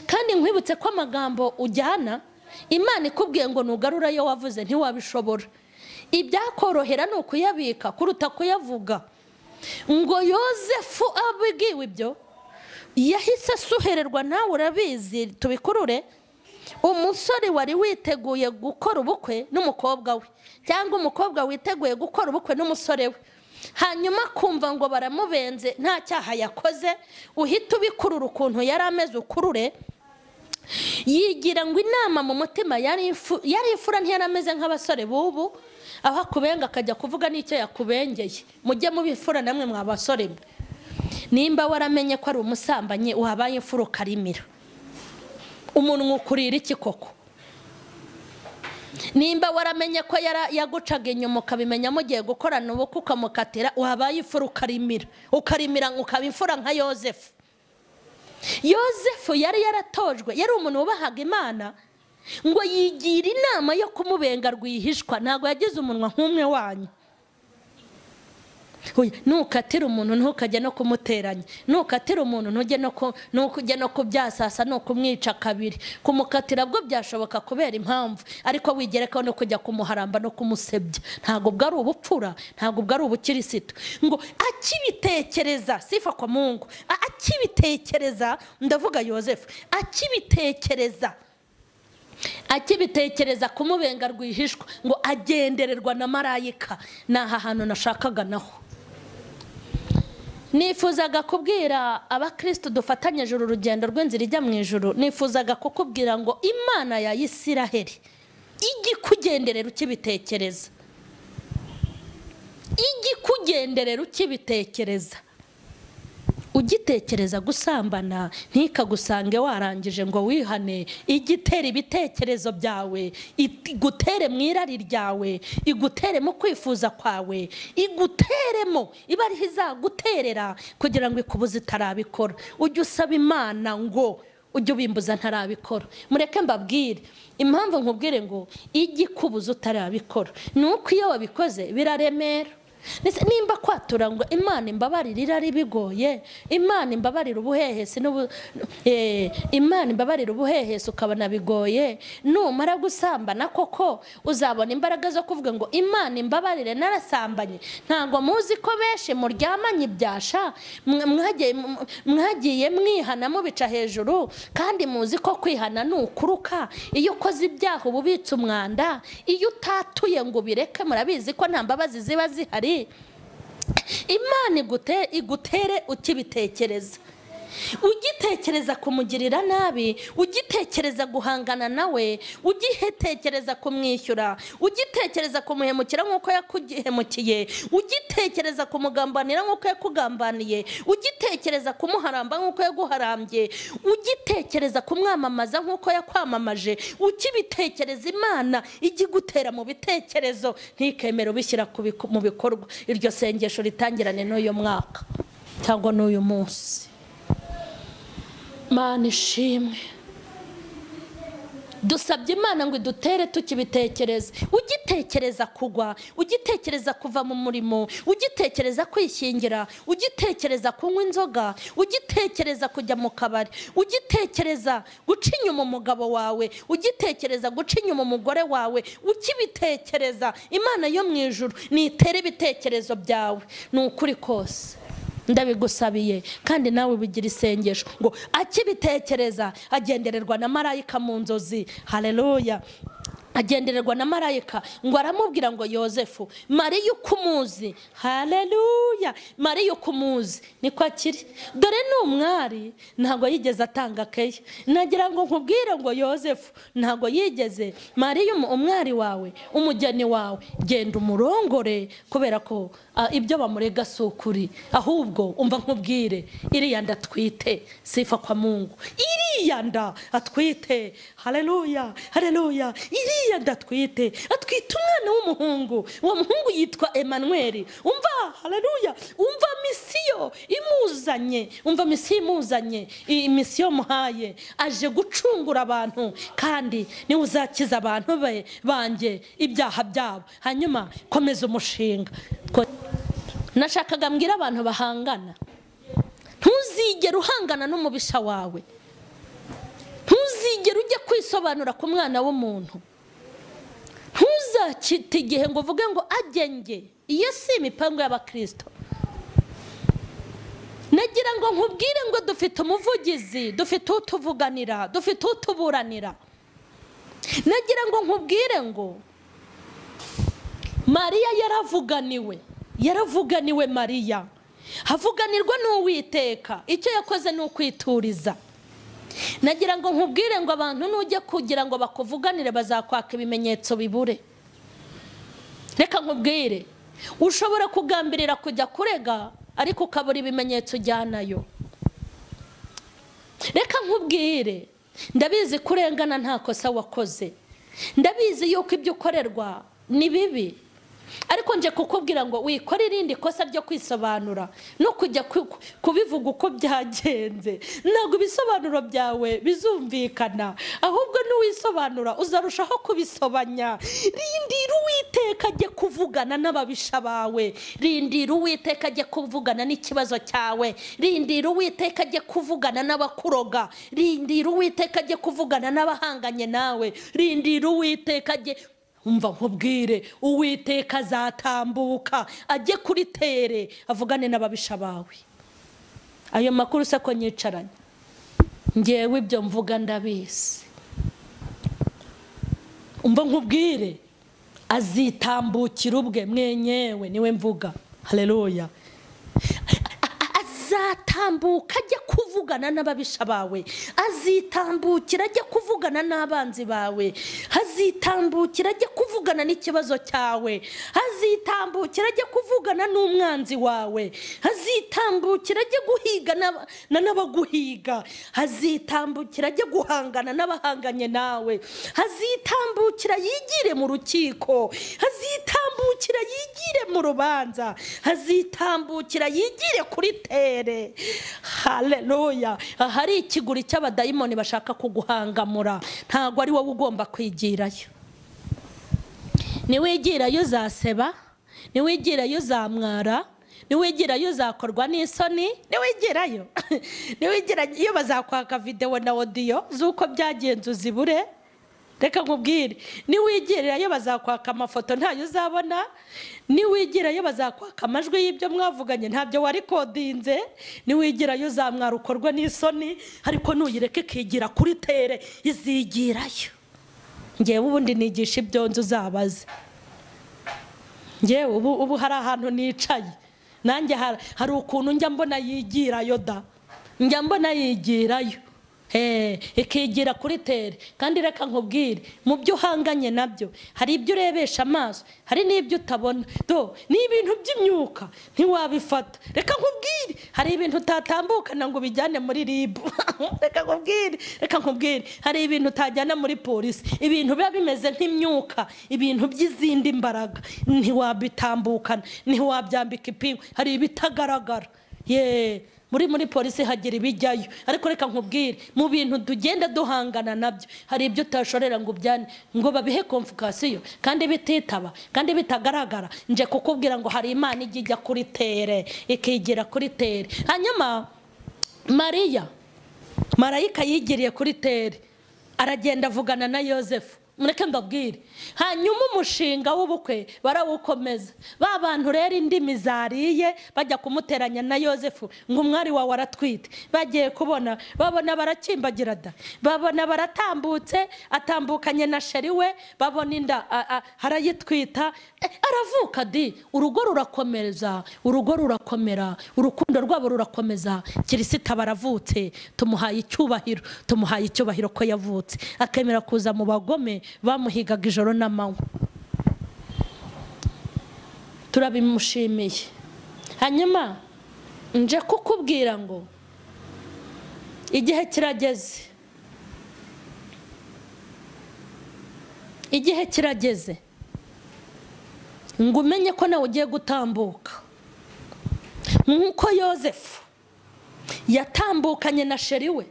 Speaker 1: Kandi nkwibutse ko amagambo ujyana, Imana ikubwiye ngo nugarura yo wavuze ntiwabishobora. Ibyakorohera ni ukuyabika kuruta kuyavuga. Ngo Yosefu abwiwe ibyo, yahise asuhererwa. Nawe urabizi, tubikurure. Umusore wari witeguye gukora ubukwe n'umukobwa we, cyangwa umukobwa witeguye gukora ubukwe n'umusore we, hanyuma kumva ngo baramubenze nta cyaha yakoze, uhita ubikurura ukuntu yari ameze ukurure. Yigira ngo inama mu mutima, yari ifura, ntiyari ameze nk'abasore bubu, aho akubenga akajya kuvuga n'icyo yakubengeye. Mujye mubifura namwe mwa basore mwe. Nimba waramenye ko ari umusambanyi, wabaye ifura ukarimira, umunwa ukurira iki koko? Nimba waramenye ko yagucaga inyuma ukabimenya mugiye gukorana ubukwe ukamukatira, wabaye ifura ukarimira ukaba ifura nka Yosefu. Yosefu yari yaratojwe, yari umuntu wubahaga Imana, ngo yigira inama yo kumubenga rwihishwa. Ntabwo yagize umunwa nk'umwe wanyu. Nukatira umuntu ntukajya no kumuteranya, nukatira umuntu ntujye no kubyasasa, no kumwica kabiri. Kumukatira bwo byashoboka kubera impamvu, ariko wigerekaho no kujya kumuharamba no kumusebya. Ntabwo bwari ubupfura, ntabwo bwari ubukirisitu. Ngo akibitekereza, sifa kwa Mungu, akibitekereza, ndavuga Yosefu, akibitekereza kumubenga rwihishwa, ngo agendererwa na marayika. Naha hantu nashakaga naho. Nifuzaga kubwira abakristo dufatanyije uru rugendo rw'inzira ijya mu ijuru, nifuzaga kukubwira ngo Imana ya Isiraheli igikugenderera ukibitekereza, ugitekereza gusambana ntikagusange warangije ngo wihane. Igitera ibitekerezo byawe, igutere mu irari ryawe, igutere mu kwifuza kwawe, iguteremo iba ariho izaguterera kugira ngo ikubuze itarabikora. Ujye usaba Imana ngo ujye ubimbuza ntarabikora. Mureke mbabwire impamvu nkubwire ngo igikubuza utarabikora, nuko iyo wabikoze biraremera. nimba kwatura ngo Imana imbabarire irari bigoye, Imana imbabarire ubuhehesi Imana imbabarire ubuhehesi ukabona bigoye, numara gusambana koko uzabona imbaraga zo kuvuga ngo Imana imbabarire narasambanye. Ntago muzi ko benshi muryamanye ibyasha mwagiye mwihana mubica hejuru, kandi muzi ko kwihana nukuruka. Iyo ukoze ibyaha ububitse umwanda, iyo utatuye ngo bireke murabizi ko nta mbabazi ziba zihari. Imana igutere ukibitekereza, ugitekereza kumugirira nabi, ugitekereza guhangana nawe, ugitekereza kumwishyura, ugitekereza kumuhemukira nk'uko yakuhemukiye, ugitekereza kumugambanira nk'uko yakugambaniye, ugitekereza kumuharamba nk'uko yaguharambye, ugitekereza kumwamamaza nk'uko yakwamamaje, ukibitekereza Imana igigutera mu bitekerezo, ntikemere ubishyira mu bikorwa. Iryo sengesho ritangirane n'uyu mwaka cyangwa n'uyu munsi. Mana ishimwe, dusabye Imana ngo idutere tukibitekereza. Ugitekereza kugwa, ugitekereza kuva mu murimo, ugitekereza kwishyingira, ugitekereza kunywa inzoga, ugitekereza kujya mu kabari, ugitekereza guca inyuma umugabo wawe, ugitekereza guca inyuma umugore wawe, ukibitekereza Imana yo mu ijuru nitere ibitekerezo byawe. Ni ukuri kose ndabigusabiye, kandi nawe bigira isengesho ngo akibitekereza agendererwa na marayika mu nzozi. Haleluya. Agendererwa na marayika ngo aramubwira ngo Yosefu, Mariya ukumuzi. Haleluya. Mariya ukumuzi niko akiri, dore ni umwari, ntago yigeze atanga keya. Nagira ngo nkubwire ngo Yosefu ntago yigeze. Mariya umwari wawe, umugeni wawe, genda umurongore, kubera ko ibyo bamurega si ukuri. Ahubwo umva nkubwire, iriya nda atwite, sifa kwa Mungu, iriya nda atwite. Haleluya, haleluya. Iriya nda atwite umwana w'umuhungu. Uwo muhungu yitwa Emmanuel. Umva, haleluya, umva misiyo imuzanye, umva misiyo imuzanye, misiyo muhaye. Aje gucungura abantu, kandi niwe uzakiza abantu banjye ibyaha byabo. Hanyuma komeza umushinga. Nashakaga mbwira abantu bahangana, ntuzigere uhangana n'umubisha wawe, ntuzigere ujye kwisobanura ku mwana w'umuntu, ntuzakite igihe ngo uvuge ngo agenge. Iyo si imipango y'abakristo. Nagira ngo nkubwire ngo dufite umuvugizi, dufite utuvuganira, dufite utuburanira. Nagira ngo nkubwire ngo Mariya yaravuganiwe Mariya, havuganirwa n'Uwiteka. Icyo yakoze ni ukwituriza. Nagira ngo nkubwire ngo abantu nujya kugira ngo bakuvuganire bazakwaka ibimenyetso bibure. Reka nkubwire, ushobora kugambirira kujya kurega ariko ukabura ibimenyetso ujyanayo. Reka nkubwire, ndabizi kurengana nta kosa wakoze, ndabizi yuko ibyo ukorerwa ni bibi, ariko nje kukubwira ngo wikore irindi kosa ryo kwisobanura no kujya kubivuga uko byagenze. Ntabwo ibisobanuro byawe bizumvikana, ahubwo n'uwisobanura uzarushaho kubisobanya. Rindira Uwiteka ajye kuvugana n'ababisha bawe, rindira Uwiteka ajye kuvugana n'ikibazo cyawe, rindira Uwiteka ajye kuvugana n'abakuroga, rindira Uwiteka ajye kuvugana n'abahanganye nawe, rindira Uwiteka ajye. Umva nkubwire, Uwiteka azatambuka ajye kuri tere avugane n'ababisha bawe. Ayo makuru se ko nyicaranye, ngewe ibyo mvuga ndabizi. Umva nkubwire, azitambukira ubwe mwenyewe, niwe mvuga. Haleluya. Azatambuka ajye kuvugana n'ababisha bawe, azitambukira ajye kuvugana n'abanzi bawe, azitambukira ajye kuvugana n'ikibazo cyawe, azitambukira ajye kuvugana n'umwanzi wawe, azitambukira ajye guhiga n'abaguhiga, azitambukira ajye guhangana n'abahanganye nawe, azitambukira yigire mu rukiko, azitambukira yigire mu rubanza, azitambukira yigire kuri tere. Haleluya. Hari ikiguri cy'abadayimoni bashaka kuguhangamura, ntago ari wowe ugomba kwigirayo. Niwigirayo uzaseba, niwigirayo uzamwara, niwigirayo uzakorwa n'isoni, niwigirayo niwigirayo bazakwaka video na audio z'uko byagenze uzibure. Reka nkubwire, niwigirayo bazakwaka amafoto ntayo uzabona, niwigirayo bazakwaka amajwi y'ibyo mwavuganye ntabyo wari kodinze, niwigirayo uzamwara ukorwa n'isoni, ariko nuyireke kigira kuri tere izigirayo. Ngewe ubundi nigisha ibyo nzu uzabaze. Ngewe ubu hari ahantu nicaye, nanjye hari ukuntu njya mbona yigirayo da, njya mbona yigirayo ikigira kuri tere. Kandi reka nkubwire, mu byo uhanganye nabyo hari ibyo urebesha amaso, hari n'ibyo utabona. Ni ibintu by'imyuka ntiwabifata. Reka nkubwire, hari ibintu utatambukana ngo bijyane muri RIB. Reka nkubwire, hari ibintu utajyana muri polisi, ibintu biba bimeze nk'imyuka, ibintu by'izindi mbaraga ntiwabitambukana, ntiwabyambika ipingu. Hari ibitagaragara muri polisi hagira ibijyayo. Ariko reka nkubwire, mu bintu tugenda duhangana nabyo hari ibyo utashorera ngo byane ngo babihe konfukasiyo kandi bititaba kandi bitagaragara. Nje kukubwira ngo hari Imana ijya kuri tere ikigira kuri tere. Hanyuma Marayika yigiriye kuri tere, aragenda avugana na Yosefu. Mureke mbabwire, hanyuma umushinga w'ubukwe barawukomeza. Ba bantu rero indimi zariye bajya kumuteranya na Yosefu ngo umwari wawe aratwite. Bagiye kubona, babona barakimbagira da, babona baratambutse, atambukanye na sheri we, babona inda harayitwita, aravuka di. Urugo rurakomeza, urugo rurakomera, urukundo rwabo rurakomeza. Kirisita baravutse, tumuhaye icyubahiro ko yavutse, akemera kuza mu bagome bamuhigaga ijoro n'amanywa. Turabimushimiye. Hanyuma nje kukubwira ngo igihe kirageze ngo umenye ko nawe ugiye gutambuka nk'uko Yosefu yatambukanye na sheri we,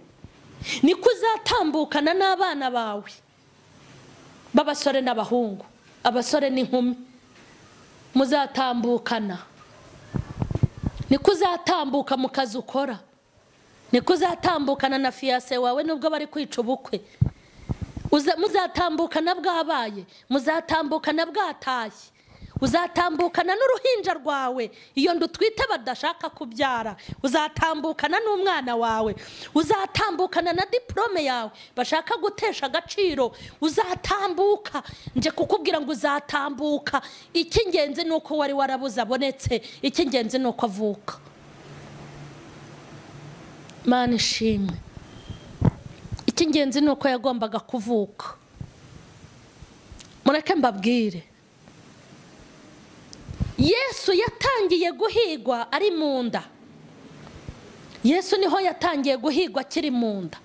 Speaker 1: niko uzatambukana n'abana bawe b'abasore n'abahungu, abasore n'inkumi. Muzatambukana, niko uzatambuka mu kazi ukora, niko uzatambukana na fiancé wawe nubwo bari kwica ubukwe. Muzatambukana bwabaye, muzatambukana bwatashye, uzatambukana n'uruhinja rwawe iyo ndutwite badashaka kubyara, uzatambukana n'umwana wawe, uzatambukana na diplome yawe bashaka gutesha agaciro, uzatambuka. Nje kukubwira ngo uzatambuka. Icy'ingenzi nuko wari warabuze abonetse, icy'ingenzi nuko avuka. Mana ishimwe, icy'ingenzi nuko yagombaga kuvuka. Mureke mbabwire, Yesu yatangiye guhigwa ari mu nda. Yesu niho yatangiye guhigwa akiri mu nda.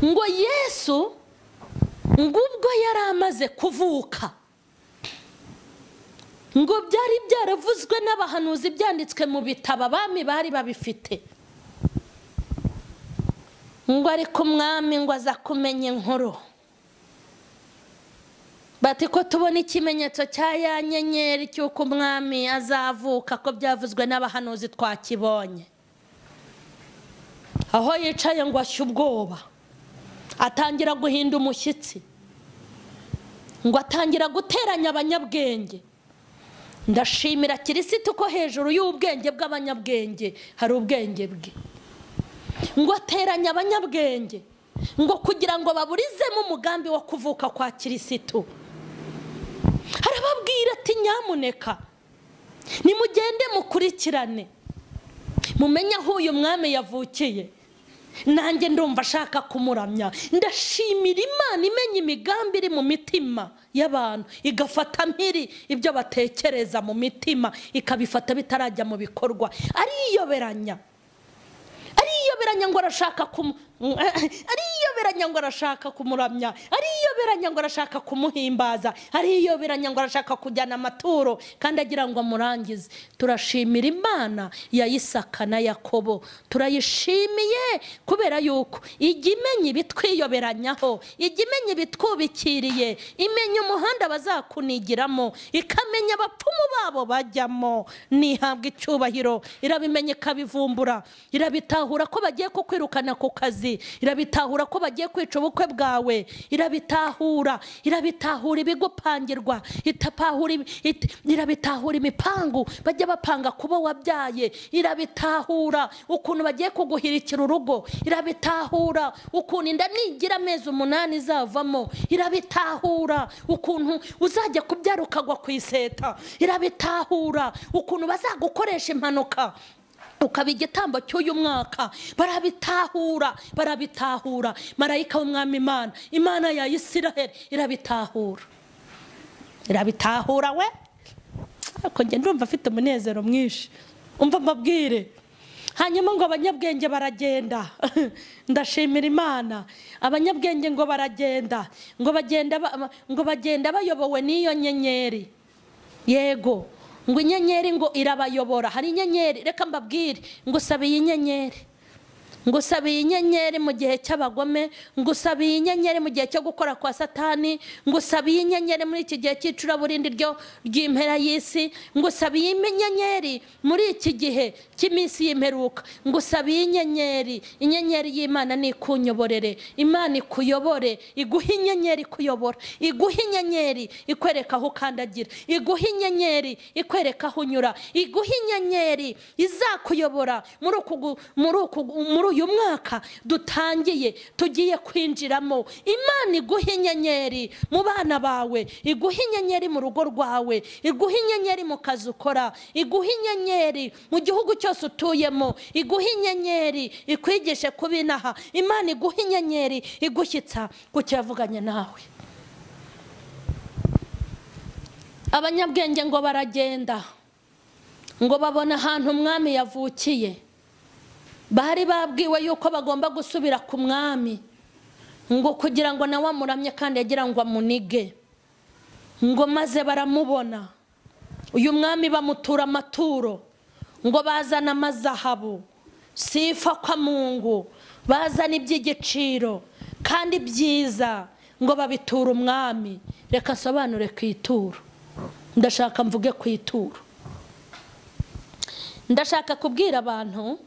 Speaker 1: Ngo Yesu ngubwo yari amaze kuvuka, ngo byari byaravuzwe n'abahanuzi, byanditswe mu bitabo abami bari babifite, ngo ariko umwami ngo aza kumenya inkuru. Bati ko tubona ikimenyetso cya ya nyenyeri cy'uko umwami azavuka, ko byavuzwe n'abahanuzi twakibonye. Aho yicaye ngo ashye ubwoba, atangira guhinda umushyitsi, ngo atangira guteranya abanyabwenge. Ndashimira Kirisito ko hejuru y'ubwenge bw'abanyabwenge hari ubwenge bwe. Ngo ateranya abanyabwenge ngo kugira ngo baburizemo umugambi wo kuvuka kwa Kirisito. Arababwira ati nyamuneka nimugende mukurikirane, mumenye aho uyu mwami yavukiye. Nanjye ndumva ashaka kumuramya. Ndashimira Imana imenya imigambi iri mu mitima y'abantu, igafata mpiri ibyo batekereza mu mitima, ikabifata bitarajya mu bikorwa. Ariyoberanya ngo arashaka ariyoberanya ariyoberanya ngo arashaka kumuramya, ariyoberanya ngo arashaka kumuhimbaza, ariyoberanya ngo arashaka kujyana amaturo kandi agira ngo amurangize. Turashimira Imana ya Isaka na Yakobo, turayishimiye kubera yuko ijya imenya ibitwiyoberanyaho, ijya imenya ibitwubikiriye, imenya umuhanda bazakunigiramo, ikamenya abapfumu babo bajyamo. Nihabwa icyubahiro, irabimenya ikabivumbura, irabitahura ko bagiye kukwirukana ku kazi, irabitahura ko bagiye kwica ubukwe bwawe, irabitahura ibigupangirwa, irabitahura imipangu bajya bapanga kuba wabyaye, irabitahura ukuntu bagiye kuguhirikira urugo, irabitahura ukuntu inda nigira amezi 8 izavamo, irabitahura ukuntu uzajya kubyara ukagwa ku iseta, irabitahura ukuntu bazagukoresha impanuka ukaba igitambo cy'uyu mwaka. Barabitahura. Marayika w'Umwami Imana ya Isiraheli irabitahura we. Ariko njye ndumva afite umunezero mwinshi, umva mbabwire. Hanyuma ngo abanyabwenge baragenda. Ndashimira Imana, abanyabwenge ngo baragenda, ngo bagenda bayobowe n'iyo nyenyeri. Yego, ngo inyenyeri ngo irabayobora. Hari inyenyeri, reka mbabwire, ngo sabiye inyenyeri, ngo sabiye inyenyeri mu gihe cy'abagome, ngo sabiye inyenyeri mu gihe cyo gukora kwa Satani, ngo sabiye inyenyeri muri iki gihe cy'icuraburindi ry'impera y'isi, ngo sabiye inyenyeri muri iki gihe cy'iminsi y'imperuka, ngo sabiye inyenyeri y'Imana nikunyoborere. Imana ikuyobore, iguha inyenyeri kuyobora, iguha inyenyeri ikwereka aho ukandagira, iguha inyenyeri ikwereka aho unyura, iguha inyenyeri izakuyobora muri uyu mwaka dutangiye tugiye kwinjiramo. Imana iguha inyenyeri mu bana bawe, iguha inyenyeri mu rugo rwawe, iguha inyenyeri mu kazi ukora, iguha inyenyeri mu gihugu cyose utuyemo, iguha inyenyeri ikwigishe kubinaha. Imana iguha inyenyeri igushyitsa ku cyavuganye nawe. Abanyabwenge ngo baragenda, ngo babona ahantu umwami yavukiye. Bari babwiwe yuko bagomba gusubira ku mwami, ngo kugira ngo nawe amuramye kandi yagira ngo amunige. Ngo maze baramubona uyu mwami, bamutura amaturo, ngo bazana amazahabu, sifa kwa Mungu, bazana iby'igiciro kandi byiza, ngo babitura umwami. Reka nsobanure ku ituro. Ndashaka mvuge ku ituro. Ndashaka kubwira abantu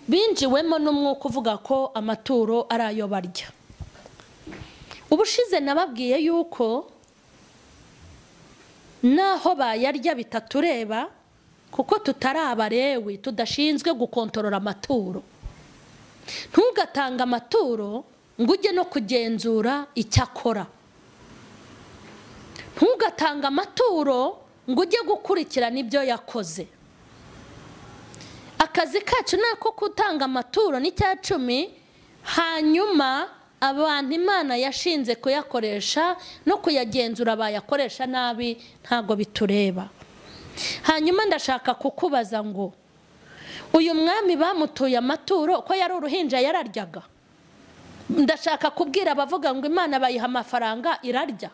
Speaker 1: binjiwemo n'umwuka uvuga ko amaturo ari ayo barya. Ubushize nababwiye yuko naho bayarya bitatureba, kuko tutari Abalewi, tudashinzwe gukontorora amaturo. Ntugatanga amaturo ngo ujye no kugenzura icyo akora. Ntugatanga amaturo ngo ujye gukurikirana ibyo yakoze. Akazi kacu nako gutanga amaturo n'10, hanyuma abantu Imana yashinze kuyakoresha no kuyagenzura bayakoresha nabi ntago bitureba. Hanyuma ndashaka kukubaza ngo uyu mwami bamutuye amaturo ko yari uruhinja yararyaga? Ndashaka kubwira abavuga ngo Imana bayiha amafaranga irarya.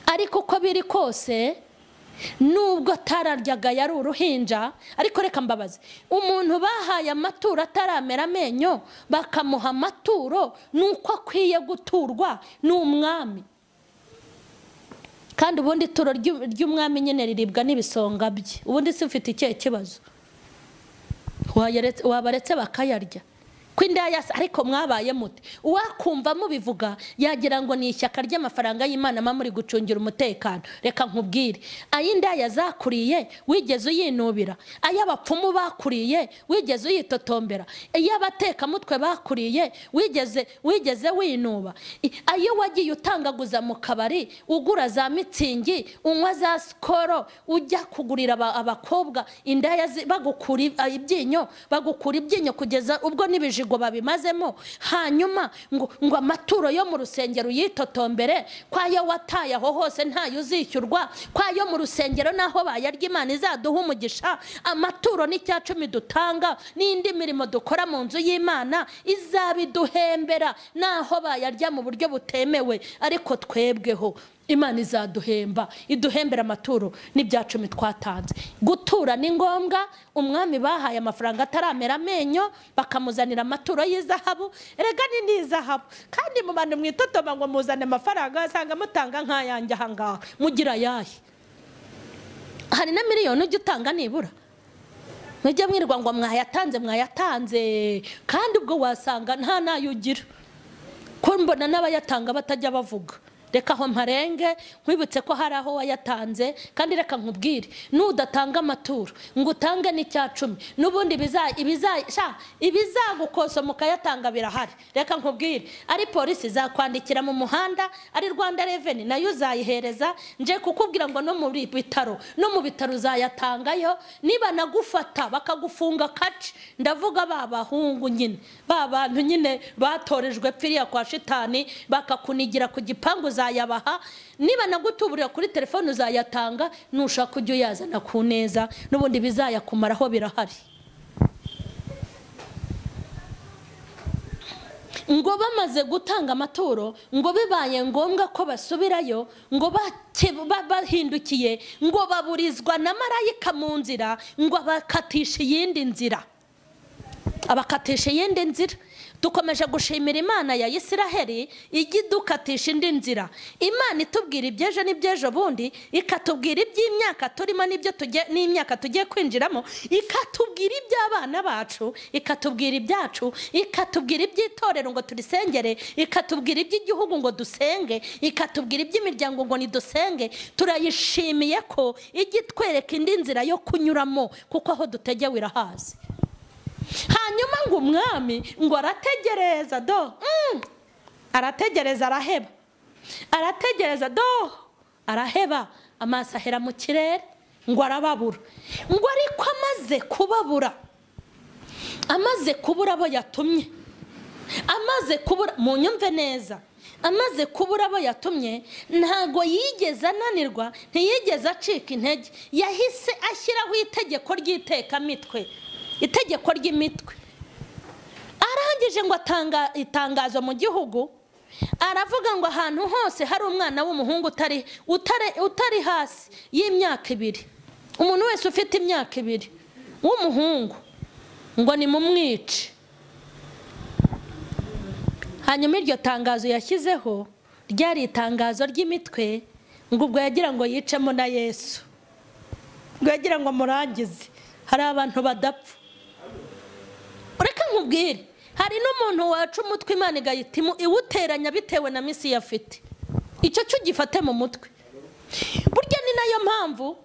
Speaker 1: Ariko uko biri kose, nubwo atararyaga yari uruhinja, ariko reka mbabaze, umuntu bahaye amaturo ataramera amenyo bakamuha amaturo, nuko akwiye guturwa n'umwami. Kandi ubundi ituro ry'umwami nyine riribwa n'ibisonga bye. Ubundi si ufite ikihe kibazo? Wabaretse bakayarya kwindaya, ariko mwabaye mute? Uwakumva mubivuga yagira ngo ni ishyaka ry'amafaranga y'Imana muri gucungira umutekano. Reka nkubwire, ayindaya zakuriye wigeze uyinubira, ay'abapfumu bakuriye wigeze uyitotombera, ay'abateka mutwe bakuriye wigeze winuba, ayo wagiye utangaguza mu kabari, ugura za mitsingi, unywa za skoro, ujya kugurira abakobwa indaya bagukura ibyinyo kugeza ubwo nibije ibyishimo babimazemo, hanyuma ngo amaturo yo mu rusengero yitotombere, kwayo wataye aho hose ntayo uzishyurwa, kwayo mu rusengero naho bayarya Imana izaduha umugisha, amaturo n'icya 10 dutanga n'indi mirimo dukora mu nzu y'Imana izabiduhembera, naho bayarya mu buryo butemewe, ariko twebweho Imana izaduhemba, iduhembera amaturo n'ibya 10 twatanze. Gutura ni ngombwa. Umwami bahaye amafaranga ataramera amenyo, bakamuzanira amaturo y'izahabu. Erega ni n'izahabu, kandi mu bantu mwitotoma ngo muzane amafaranga, asanga mutanga nk'ayanjye ahangaha, mugira yahe? Hari na miliyoni ujya utanga nibura, mujye mwirwa ngo mwayatanze, kandi ubwo wasanga nta nayo ugira, ko mbona n'abayatanga batajya bavuga. Reka aho mparenge nkwibutse ko hari aho wayatanze, kandi reka nkubwire, nudatanga amaturo ngo utange n'icya 10 n'ubundi ibizagukosa mukayatanga birahari. Reka nkubwire, ari polisi zakwandikira mu muhanda, ari Rwanda Revenue nayo uzayihereza, nje kukubwira ngo no mu bitaro uzayatangayo, niba nagufata bakagufunga kaci. Ndavuga babahungu nyine, babantu nyine batorejwe pfiriya kwa shitani, bakakunigira ku gipangu yabaha. Niba nagutuburira kuri telefone uzayatanga, nushaka ujye uyazana ku neza, n'ubundi bizayakumaraho birahari. Ngo bamaze gutanga amaturo, ngo bibaye ngombwa ko basubirayo, ngo bahindukiye, ngo baburizwa na marayika mu nzira, ngo abakatisha iyindi nzira. Dukomeje gushimira Imana ya Isiraheli igidukatisha indi nzira. Imana itubwira ibyejo n'ibyejo bundi, ikatubwira iby'imyaka turimo n'imyaka tugiye kwinjiramo, ikatubwira iby'abana bacu, ikatubwira ibyacu, ikatubwira iby'itorero ngo turisengere, ikatubwira iby'igihugu ngo dusenge, ikatubwira iby'imiryango ngo nidusenge. Turayishimiye ko igitwereka indi nzira yo kunyuramo, kuko aho dutegewe irahazi. Hanyuma ngo umwami ngo arategereza arategereza, araheba, arategereza araheba, amaso ahera mu kirere, ngo arababura. Ngo ariko amaze kubura abo yatumye, amaze kubura, mu nyumve neza, amaze kubura abo yatumye, ntago yigeze ananirwa, ntiyigeze acika intege, yahise ashyiraho itegeko ry'itekamitwe, itegeko ry'imitwe. Arangije ngo atanga itangazo mu gihugu, aravuga ngo ahantu hose hari umwana w'umuhungu utari hasi y'imyaka 2, umuntu wese ufite imyaka 2 w'umuhungu, ngo ni mumwice. Hanyuma iryo tangazo yashyizeho ryari itangazo ry'imitwe, ngo ubwo yagira ngo yicemo na Yesu, ngo yagira ngo murangize, hari abantu badapfa. Ureka nkubwire, hari n'umuntu wacu umutwe Imana igahita iwuteranya bitewe na misi yafite. Icyo cyo gifate mu mutwe. Burya ni nayo mpamvu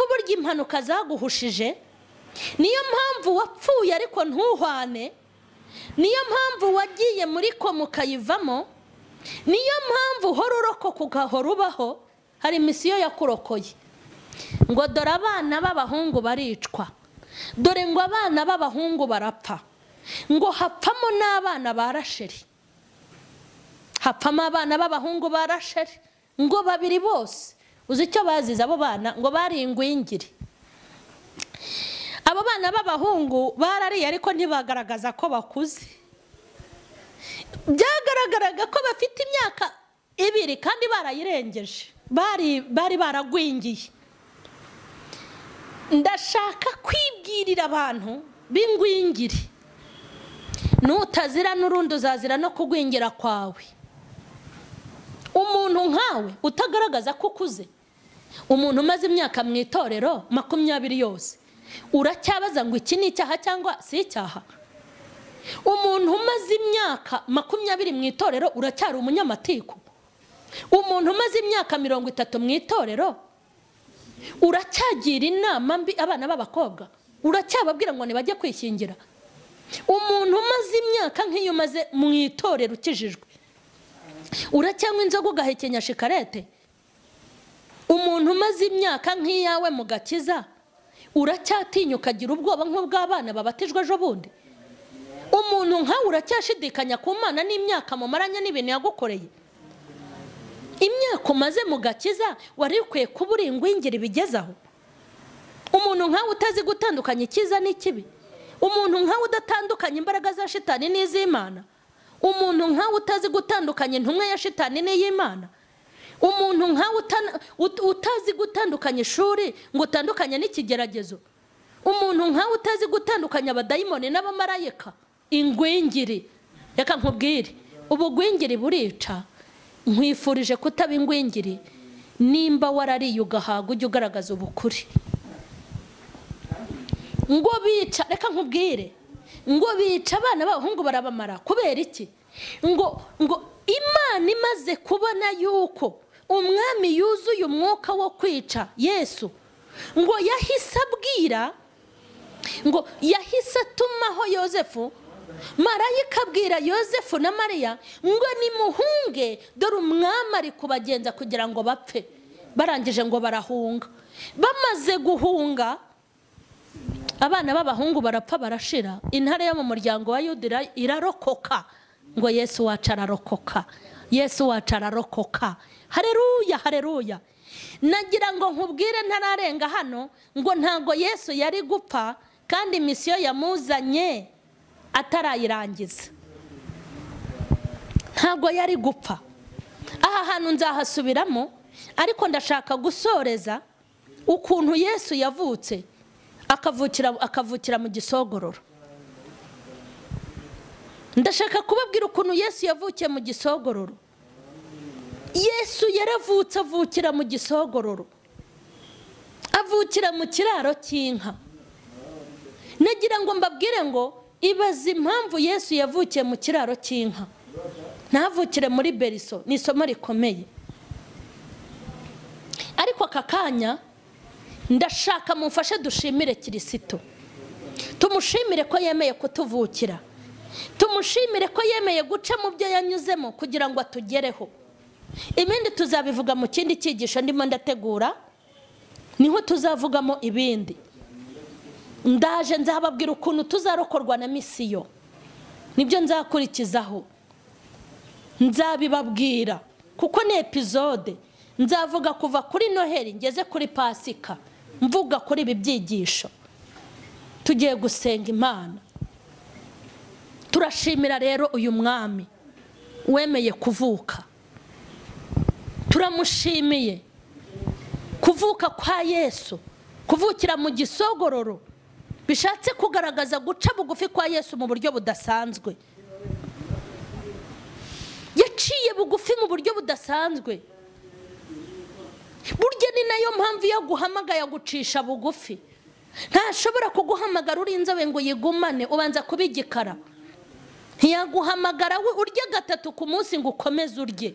Speaker 1: burya impanuka zaguhushije, niyo mpamvu wapfuye ariko ntuhwane, niyo mpamvu wagiye muri koma ukayivamo, niyo mpamvu uhora urokoka ugahora ubaho. Hari misiyo yakurokoye. Ngo dore abana b'abahungu baricwa, dore ngo abana b'abahungu barapfa, ngo hapfamo n'abana ba Rasheli, hapfamo abana b'abahungu ba Rasheli, ngo 2 bose. Uzi icyo bazize abo bana? Ngo bari ingwingiri. Abo bana b'abahungu barariye ariko ntibagaragaza ko bakuze, byagaragaraga ko bafite imyaka 2 kandi barayirengeje, bari baragwingiye. Ndashaka kwibwirira abantu b'ingwingiri, nutazira n'urundi uzazira no kugwingira kwawe. Umuntu nkawe utagaragaza ko ukuze, umuntu umaze imyaka mu itorero 20 yose, uracyabaza ngo iki ni icyaha cyangwa si icyaha? Umuntu umaze imyaka 20 mu itorero uracyari umunyamatiku? Umuntu umaze imyaka 30 mu itorero uracyagira inama mbi abana b'abakobwa? Uracyababwira ngo nibajye kwishyingira? Umuntu umaze imyaka nk'iyo umaze mu itorero ukijijwe, uracyanywa inzoga ugahekenya shikarete? Umuntu umaze imyaka nk'iyawe mu gakiza, uracyatinya ukagira ubwoba nk'ubw'abana babatijwe ejo bundi? umuntu nkawe uracyashidikanya ku Mana n'imyaka mumaranye n'ibintu yagukoreye? Imyaka umaze mu gakiza wari ukwiye kuba uri ingwingiri bigezaho? Umuntu nkawe utazi gutandukanya icyiza n'ikibi? Umuntu nkawe udatandukanya imbaraga za shitani n'iz'Imana? Umuntu nkawe utazi gutandukanya intumwa ya shitani n'iy'Imana? Umuntu nkawe utazi gutandukanya ishuri ngo utandukanye n'ikigeragezo? Umuntu nkawe utazi gutandukanya abadayimoni n'abamarayika? Ingwingiri, reka nkubwire, ubugwingiri burica. Nkwifurije kutaba ingwingiri. Nimba warariye ugahaga ujye ugaragaza ubukuri. Ngo bica, reka nkubwire, ngo bica abana b'abahungu barabamara kubera iki? Ngo Imana imaze kubona yuko umwami yuzuye umwuka wo kwica Yesu, ngo yahise abwira, ngo yahise atumaho Yosefu, marayika abwira Yosefu na Mariya ngo nimuhunge, dore umwami ari kubagenza kugira ngo bapfe. Barangije ngo barahunga. Bamaze guhunga, abana b'abahungu barapfa barashira. Intare yo mu muryango wa Yuda irarokoka. Ngo Yesu wacu ararokoka, Yesu wacu ararokoka. Haleluya, haleluya. Nagira ngo nkubwire ntararenga hano ngo ntago Yesu yari gupfa kandi misiyo yamuzanye atarayirangiza. Ntago yari gupfa. Aha hantu nzahasubiramo, ariko ndashaka gusoreza ukuntu Yesu yavutse akavukira mu gisogororo. Ndashaka kubabwira ukuntu Yesu yavukiye mu gisogororo. Yesu yaravutse avukira mu gisogororo, avukira mu kiraro cy'inka. Nagira ngo mbabwire ngo ibaze impamvu Yesu yavukiye mu kiraro cy'inka, ntavukire muri beriso. Ni isomo rikomeye. Ariko aka kanya ndashaka mumfashe dushimire Kirisito. Tumushimire ko yemeye kutuvukira. Tumushimire ko yemeye guca mu byo yanyuzemo kugira ngo atugereho. Ibindi tuzabivuga mu kindi cyigisho ndimo ndategura, niho tuzavugamo ibindi. Ndaje nzababwira ukuntu tuzarokorwa na misiyo. Nibyo nzakurikizaho, nzabibabwira kuko ni episode. Nzavuga kuva kuri Noheli ngeze kuri Pasika, mvuga kuri ibi byigisho. Tugiye gusenga Imana. Turashimira rero uyu mwami wemeye kuvuka. Turamushimiye kuvuka kwa Yesu, kuvukira mu gisogororo, bishatse kugaragaza guca bugufi kwa Yesu mu buryo budasanzwe. Yaciye bugufi mu buryo budasanzwe. Burya ni nayo mpamvu yo guhamagara yagucisha bugufi. Ntashobora kuguhamagara uri inzobe ngo yigumane, ubanza kubigikara. Ntiyaguhamagara we urye gatatu ku munsi ngo ukomeze urye.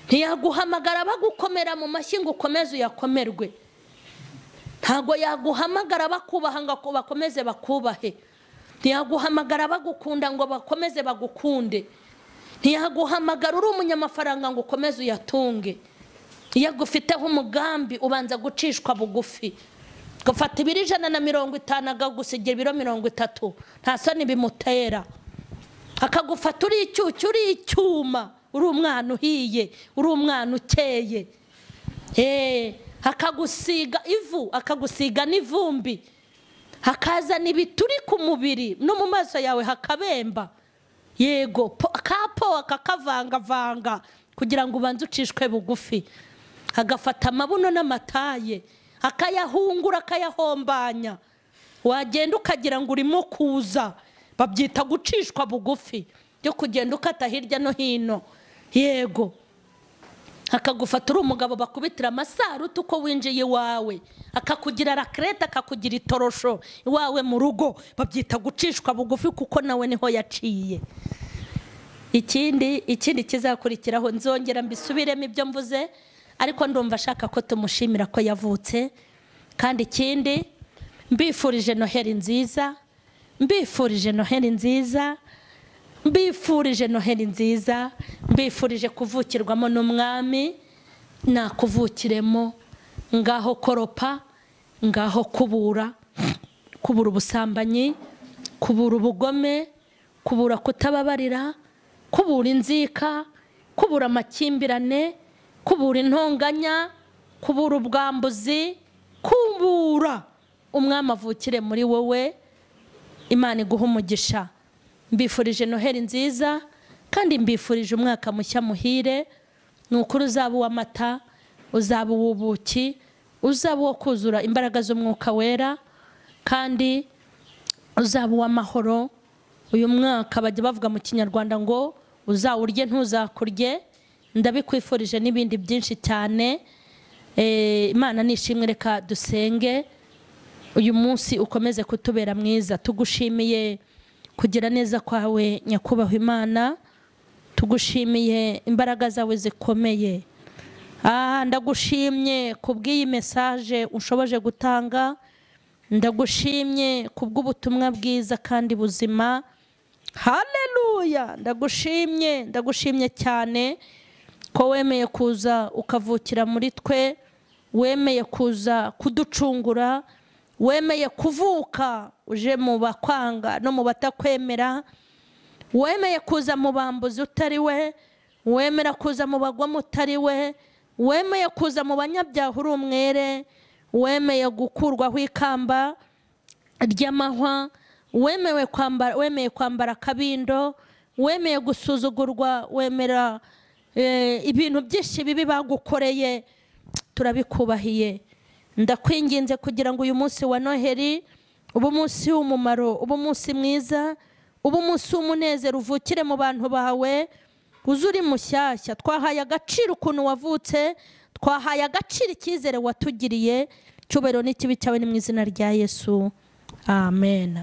Speaker 1: Ntiyaguhamagara bagukomera mu mashyi ngo ukomeze uyakomerwe. Ntago yaguhamagara bakubaha ngo bakomeze bakubahe. Ntiyaguhamagara bagukunda ngo bakomeze bagukunde. Ntiyaguhamagara uri umunyamafaranga ngo ukomeze uyatunge. Yagufiteho umugambi ubanza gucishwa bugufi. Gufata ibiri 150 agagusigira ibiro 30. Nta soni bimutera. Akagufata uri icyucyo uri icyuma, uri umwana uhiye, uri umwana ukeye. Akagusiga ivu, akagusiga n'ivumbi, hakazana ibituri ku mubiri no mu maso yawe hakabemba. Yego, kapo akakavanga kugira ngo ubanze ucishwe bugufi. Agafata amabuno n'amataye, akayahungura akayahombanya. Wagenda ukagira ngo urimo kuza. Babyita gucishwa bugufi, byo kugenda ukata hirya no hino. Yego, akagufata uri umugabo bakubitira amasarutu uko winjiye iwawe, akakugira rakreta, akakugira itorosho iwawe mu rugo. Babyita gucishwa bugufi kuko nawe niho yaciye. Ikindi kizakurikiraho nzongera mbisubiremo ibyo mvuze, ariko ndumva ashaka ko tumushimira ko yavutse. Kandi ikindi mbifurije Noheli nziza, mbifurije Noheli nziza, mbifurije Noheli nziza, mbifurije kuvukirwamo n'umwami. Nakuvukiremo, ngaho koropa, ngaho kubura ubusambanyi, kubura ubugome, kubura kutababarira, kubura inzika, kubura amakimbirane, kubura intonganya, kubura ubwambuzi, kubura umwami avukire muri wowe. Imana iguha umugisha. Mbifurije Noheli nziza kandi mbifurije umwaka mushya muhire. Nukuri uzaba uw'amata, uzaba uw'ubuki, uzaba uwo kuzura imbaraga z'umwuka wera, kandi uzaba uw'amahoro. Uyu mwaka bajya bavuga mu Kinyarwanda ngo uzawurye ntuzakurye. Ndabikwifurije n'ibindi byinshi cyane. Imana nishimwe, reka dusenge. Uyu munsi ukomeze kutubera mwiza. Tugushimiye kugira neza kwawe nyakubahwa Imana, tugushimiye imbaraga zawe zikomeye. Ndagushimye kubw'iyi message ushoboje gutanga, ndagushimye kubw'ubutumwa bwiza kandi buzima. Haleluya! Ndagushimye cyane ko wemeye kuza ukavukira muri twe, wemeye kuza kuducungura, wemeye kuvuka uje mu bakwanga no mu batakwemera, wemeye kuza mu bambuzi utari we, wemera kuza mu bagwa utari we, wemeye kuza mu banyabyaha uri umwere, wemeye gukurwaho ikamba ry'amahwa, wemeye kwambara akabindo, wemeye gusuzugurwa, wemera ibintu byinshi bibi bagukoreye. Turabikubahiye. Ndakwinginze kugira ngo uyu munsi wa Noheli ube umunsi w'umumaro, ube umunsi mwiza, ube umunsi w'umunezero uvukire mu bantu bawe, uzuri mushyashya. Twahaye agaciro ukuntu wavutse, twahaye agaciro icyizere watugiriye. Cyubahiro n'ikibi cyawe ni mu izina rya Yesu. Amen.